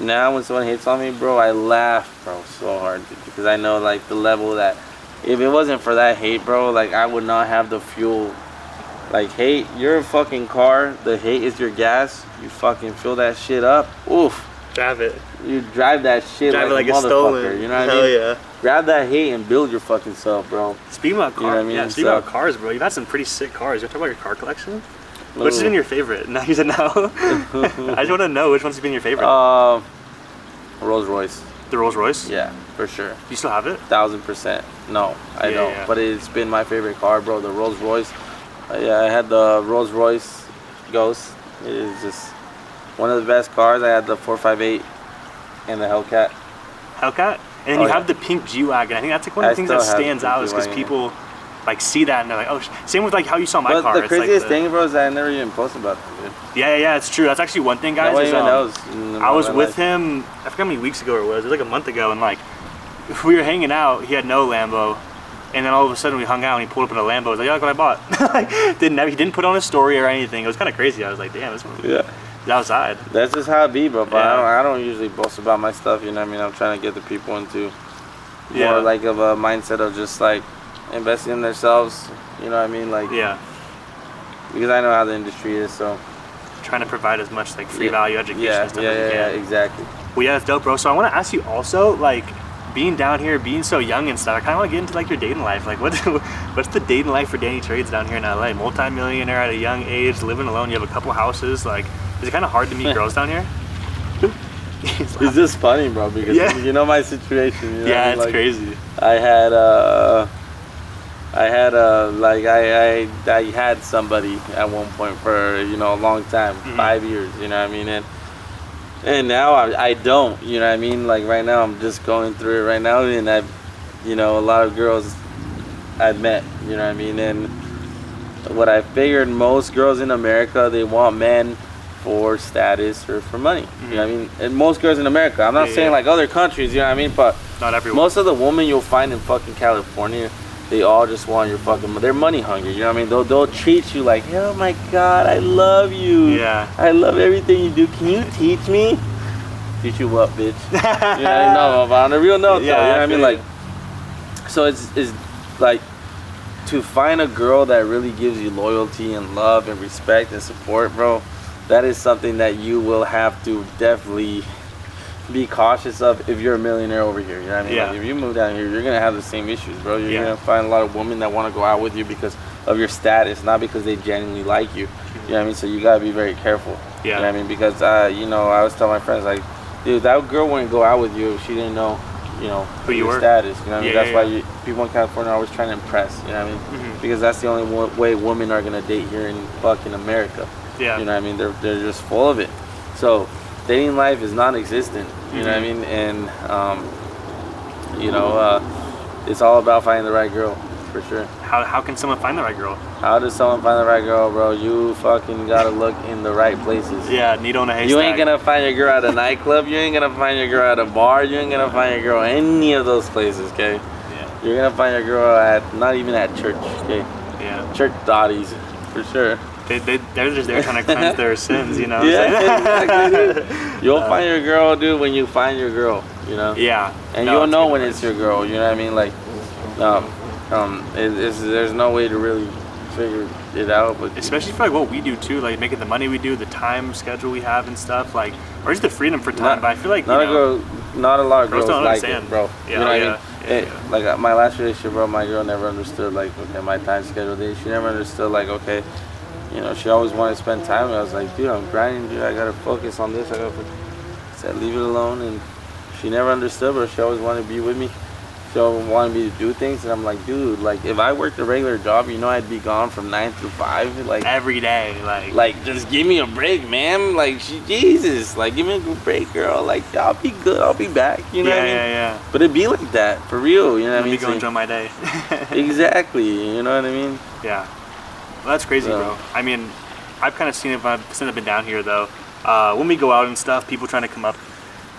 B: Now, when someone hates on me, bro, I laugh, bro, so hard, dude, because I know, like, the level that, if it wasn't for that hate, bro, like, I would not have the fuel. Like, hate, you're a fucking car, the hate is your gas, you fucking fill that shit up, oof.
A: Drive it.
B: You drive that shit like a motherfucker,
A: stolen.
B: You know what I mean?
A: Hell yeah.
B: Grab that hate and build your fucking self, bro.
A: Speaking about cars,
B: you know what I mean?
A: Speaking about cars, bro, you've had some pretty sick cars. You want to talk about your car collection? Which has been your favorite? No, you said no. I just want to know which one's been your favorite.
B: Rolls Royce.
A: The Rolls Royce?
B: Yeah, for sure.
A: You still have it?
B: 1000%. No, I don't.
A: Yeah.
B: But it's been my favorite car, bro. The Rolls Royce. Yeah, I had the Rolls Royce Ghost. It is just one of the best cars. I had the 458 and the Hellcat.
A: Hellcat? And then you have the pink G-Wagon. I think that's like one of the things that stands out is because people like see that and they're like, oh, same with like how you saw my car.
B: The craziest thing, bro, is that I never even posted about it, dude.
A: Yeah, it's true. That's actually one thing, guys.
B: Nobody even knows.
A: I was with him, I forgot how many weeks ago it was like a month ago, and like we were hanging out. He had no Lambo, and then all of a sudden we hung out and he pulled up in a Lambo. I was like, yeah, look what I bought. Like, he didn't put on a story or anything. It was kind of crazy. I was like, damn, this one. Yeah. He's outside.
B: That's just how it be, bro. But I don't usually boast about my stuff. You know what I mean? I'm trying to get the people into more like of a mindset of just like investing in themselves. You know what I mean? Like, because I know how the industry is, so
A: trying to provide as much like free value education and stuff as you can.
B: Yeah, exactly.
A: Well, yeah, that's dope, bro. So I want to ask you also, like, being down here, being so young and stuff, I kind of want to get into like your dating life. Like, what's the dating life for DannysTrades down here in LA? Multi-millionaire at a young age, living alone. You have a couple houses. Like, is it kind of hard to meet girls down here?
B: It's just funny, bro, because you know my situation. You know?
A: Yeah, it's
B: like,
A: crazy.
B: I had somebody at one point for a long time, 5 years. You know what I mean? And now I don't. You know what I mean? Like right now, I'm just going through it right now, and a lot of girls I've met. You know what I mean? And what I figured, most girls in America, they want men for status or for money. You know what I mean? And most girls in America, I'm not saying like other countries, you know what I mean? But
A: not everyone.
B: Most of the women you'll find in fucking California, they all just want your fucking, they're money hungry, you know what I mean? They'll treat you like, oh my God, I love you.
A: Yeah.
B: I love everything you do. Can you teach me? Teach you what, bitch? You know what I mean? No, but on a real note though, you know what I mean? Like, so it's like, to find a girl that really gives you loyalty and love and respect and support, bro, that is something that you will have to definitely be cautious of if you're a millionaire over here. You know what I mean? Like if you move down here, you're gonna have the same issues, bro. You're gonna find a lot of women that want to go out with you because of your status, not because they genuinely like you. You know what I mean? So you gotta be very careful. You know what I mean? Because I was telling my friends, like, dude, that girl wouldn't go out with you if she didn't know, who you were. Status. You know what I mean? That's why people in California are always trying to impress. You know what I mean? Because that's the only way women are gonna date here in fucking America. Yeah. You know what I mean? They're just full of it. So dating life is non-existent. You know what I mean? And it's all about finding the right girl, for sure.
A: How can someone find the right girl?
B: How does someone find the right girl, bro? You fucking gotta look in the right places.
A: Yeah, needle in a haystack.
B: You ain't gonna find your girl at a nightclub. You ain't gonna find your girl at a bar. You ain't gonna find your girl any of those places, okay? Yeah. You're gonna find your girl at, not even at church, okay? Yeah. Church dotties, for sure.
A: They're just there trying to cleanse their sins, you know?
B: Exactly. You'll find your girl, dude, when you find your girl, you know? Yeah. And you'll know when it's your girl, you know what I mean? Like, there's no way to really figure it out. But
A: especially for like what we do too, like making the money we do, the time schedule we have and stuff, like, or just the freedom for time. But I feel like not
B: a lot of girls like it, bro.
A: Yeah,
B: you know what I mean? Like my last relationship, bro, my girl never understood like, okay, my time schedule. She never understood like, okay, she always wanted to spend time. I was like, dude, I'm grinding, dude. I gotta focus on this. I said, leave it alone. And she never understood, but she always wanted to be with me. She always wanted me to do things, and I'm like, dude, like if I worked a regular job, I'd be gone from 9 to 5, like
A: every day,
B: like just give me a break, man. Like Jesus, like give me a good break, girl. Like I'll be good, I'll be back. You know what I mean? Yeah. But it'd be like that for real. You know what I mean?
A: Go enjoy my day.
B: Exactly. You know what I mean?
A: Yeah. Well, that's crazy, bro. I mean, I've kind of seen it since I've been down here, though. When we go out and stuff, people trying to come up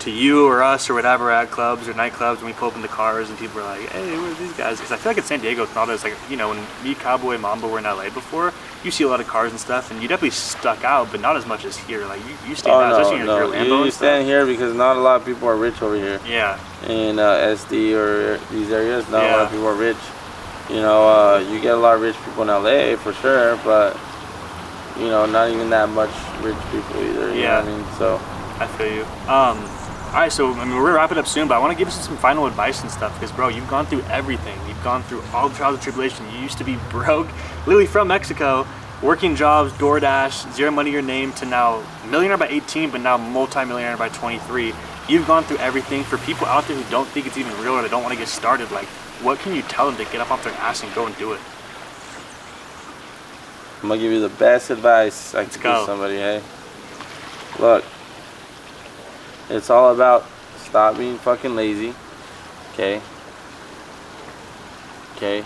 A: to you or us or whatever at clubs or nightclubs, when we pull up in the cars and people are like, hey, who are these guys? Because I feel like in San Diego, it's not as like, when me, Cowboy, Mambo were in LA before, you see a lot of cars and stuff, and you definitely stuck out, but not as much as here. Like, you stand out, especially in your Lambo.
B: You stand here because not a lot of people are rich over here. Yeah. In SD or these areas, not a lot of people are rich. You get a lot of rich people in LA for sure, but not even that much rich people either. You know what I mean? So
A: I feel you. All right, so we're wrapping up soon, but I want to give you some final advice and stuff because, bro, you've gone through everything. You've gone through all the trials and tribulation. You used to be broke, literally from Mexico, working jobs, DoorDash, zero money your name, to now millionaire by 18, but now multi-millionaire by 23. You've gone through everything. For people out there who don't think it's even real or they don't want to get started, like, what can you tell them to get up off their ass and go and do it?
B: I'm gonna give you the best advice I can give somebody, hey? Look, it's all about stop being fucking lazy, okay? Okay?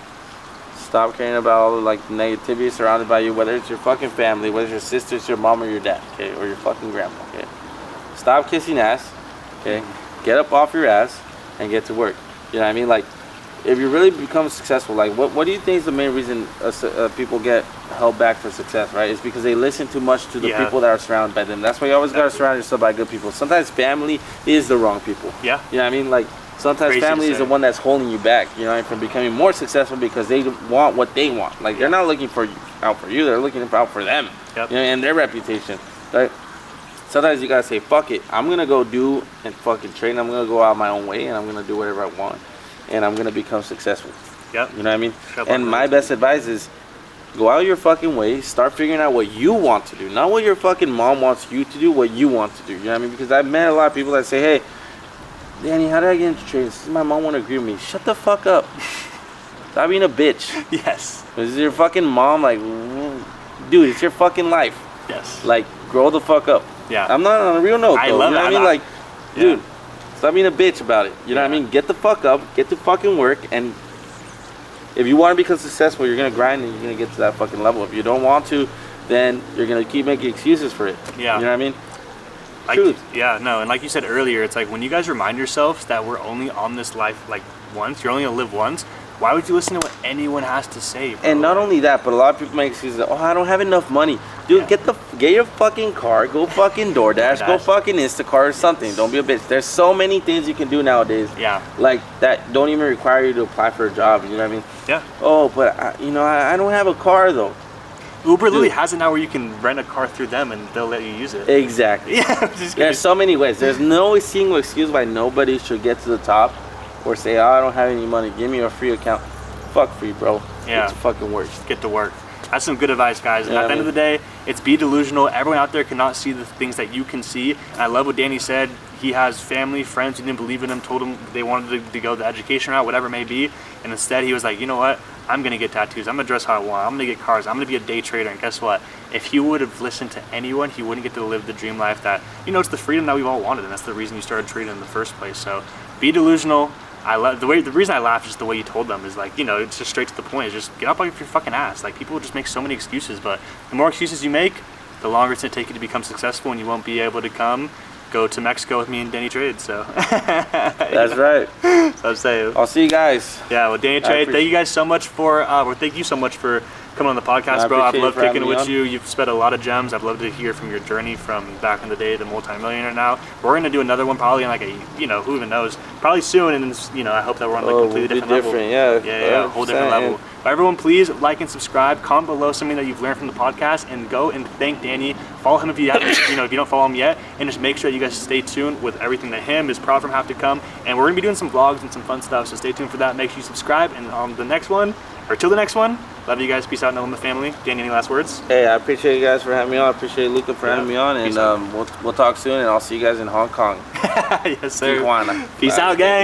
B: Stop caring about all the like negativity surrounded by you, whether it's your fucking family, whether it's your sister, it's your mom or your dad, okay? Or your fucking grandma, okay? Stop kissing ass, okay? Get up off your ass and get to work. You know what I mean? Like, if you really become successful, like what do you think is the main reason people get held back for success, right? It's because they listen too much to the people that are surrounded by them. That's why you always gotta surround yourself by good people. Sometimes family is the wrong people. Yeah. You know what I mean? Like sometimes family is the one that's holding you back, from becoming more successful because they want what they want. Like they're not looking out for you, they're looking out for them. Yep. And their reputation. Right? sometimes you gotta say, fuck it, I'm gonna go do and fucking train. I'm gonna go out my own way, and I'm gonna do whatever I want, and I'm gonna become successful.
A: Yep.
B: You know what I mean? And my best advice is, go out your fucking way, start figuring out what you want to do, not what your fucking mom wants you to do, what you want to do. You know what I mean? Because I've met a lot of people that say, hey, Danny, how did I get into trading? My mom won't agree with me. Shut the fuck up. Stop being a bitch.
A: Yes.
B: This is your fucking mom. Like, dude, it's your fucking life.
A: Yes.
B: Like, grow the fuck up.
A: Yeah.
B: I'm not on a real note, though.
A: I love
B: you know
A: it.
B: what I mean? Like, dude, stop being a bitch about it. You know what I mean? Get the fuck up, get to fucking work, and if you want to become successful, you're gonna grind and you're gonna get to that fucking level. If you don't want to, then you're gonna keep making excuses for it.
A: Yeah.
B: You know what I mean?
A: Like, yeah, no, and like you said earlier, it's like when you guys remind yourselves that we're only on this life like once, you're only gonna live once, why would you listen to what anyone has to say, bro?
B: And not only that, but a lot of people make excuses. Oh, I don't have enough money. Dude, get your fucking car, go fucking DoorDash, go fucking Instacart or something. Don't be a bitch. There's so many things you can do nowadays.
A: Yeah.
B: Like that don't even require you to apply for a job. You know what I mean?
A: Yeah.
B: Oh, but I don't have a car though.
A: Uber literally has it now where you can rent a car through them and they'll let you use it.
B: Exactly.
A: Yeah.
B: There's so many ways. There's no single excuse why nobody should get to the top or say, oh, I don't have any money. Give me a free account. Fuck free, bro.
A: Yeah.
B: Get to fucking work.
A: Get to work. That's some good advice, guys.
B: Yeah,
A: at the end of the day, it's be delusional. Everyone out there cannot see the things that you can see. And I love what Danny said. He has family, friends who didn't believe in him, told him they wanted to go the education route, whatever it may be. And instead, he was like, you know what? I'm going to get tattoos. I'm going to dress how I want. I'm going to get cars. I'm going to be a day trader. And guess what? If he would have listened to anyone, he wouldn't get to live the dream life that, it's the freedom that we've all wanted. And that's the reason you started trading in the first place. So be delusional. I love the reason I laugh is just the way you told them is like, it's just straight to the point. It's just get up off your fucking ass. Like, people just make so many excuses, but the more excuses you make, the longer it's going to take you to become successful, and you won't be able to go to Mexico with me and DannysTrades. So
B: that's right.
A: So I'm saying.
B: I'll see you guys.
A: Yeah, well, DannysTrades, thank you guys so much for coming on the podcast, bro. I've loved kicking it with you. You've spent a lot of gems. I'd love to hear from your journey from back in the day to multi-millionaire now. We're gonna do another one probably in like who even knows? Probably soon, and I hope that we're on like a completely different level. Yeah, a whole different level. But everyone, please like and subscribe. Comment below something that you've learned from the podcast, and go and thank Danny. Follow him if you haven't, if you don't follow him yet, and just make sure you guys stay tuned with everything that his proud from have to come. And we're gonna be doing some vlogs and some fun stuff, so stay tuned for that. Make sure you subscribe, and on the next one, or till the next one, love you guys. Peace out, NoLimit family. Danny, any last words? Hey, I appreciate you guys for having me on. I appreciate Luca for having me on, and we'll talk soon, and I'll see you guys in Hong Kong. Yes, sir. Tijuana. Peace out, gang.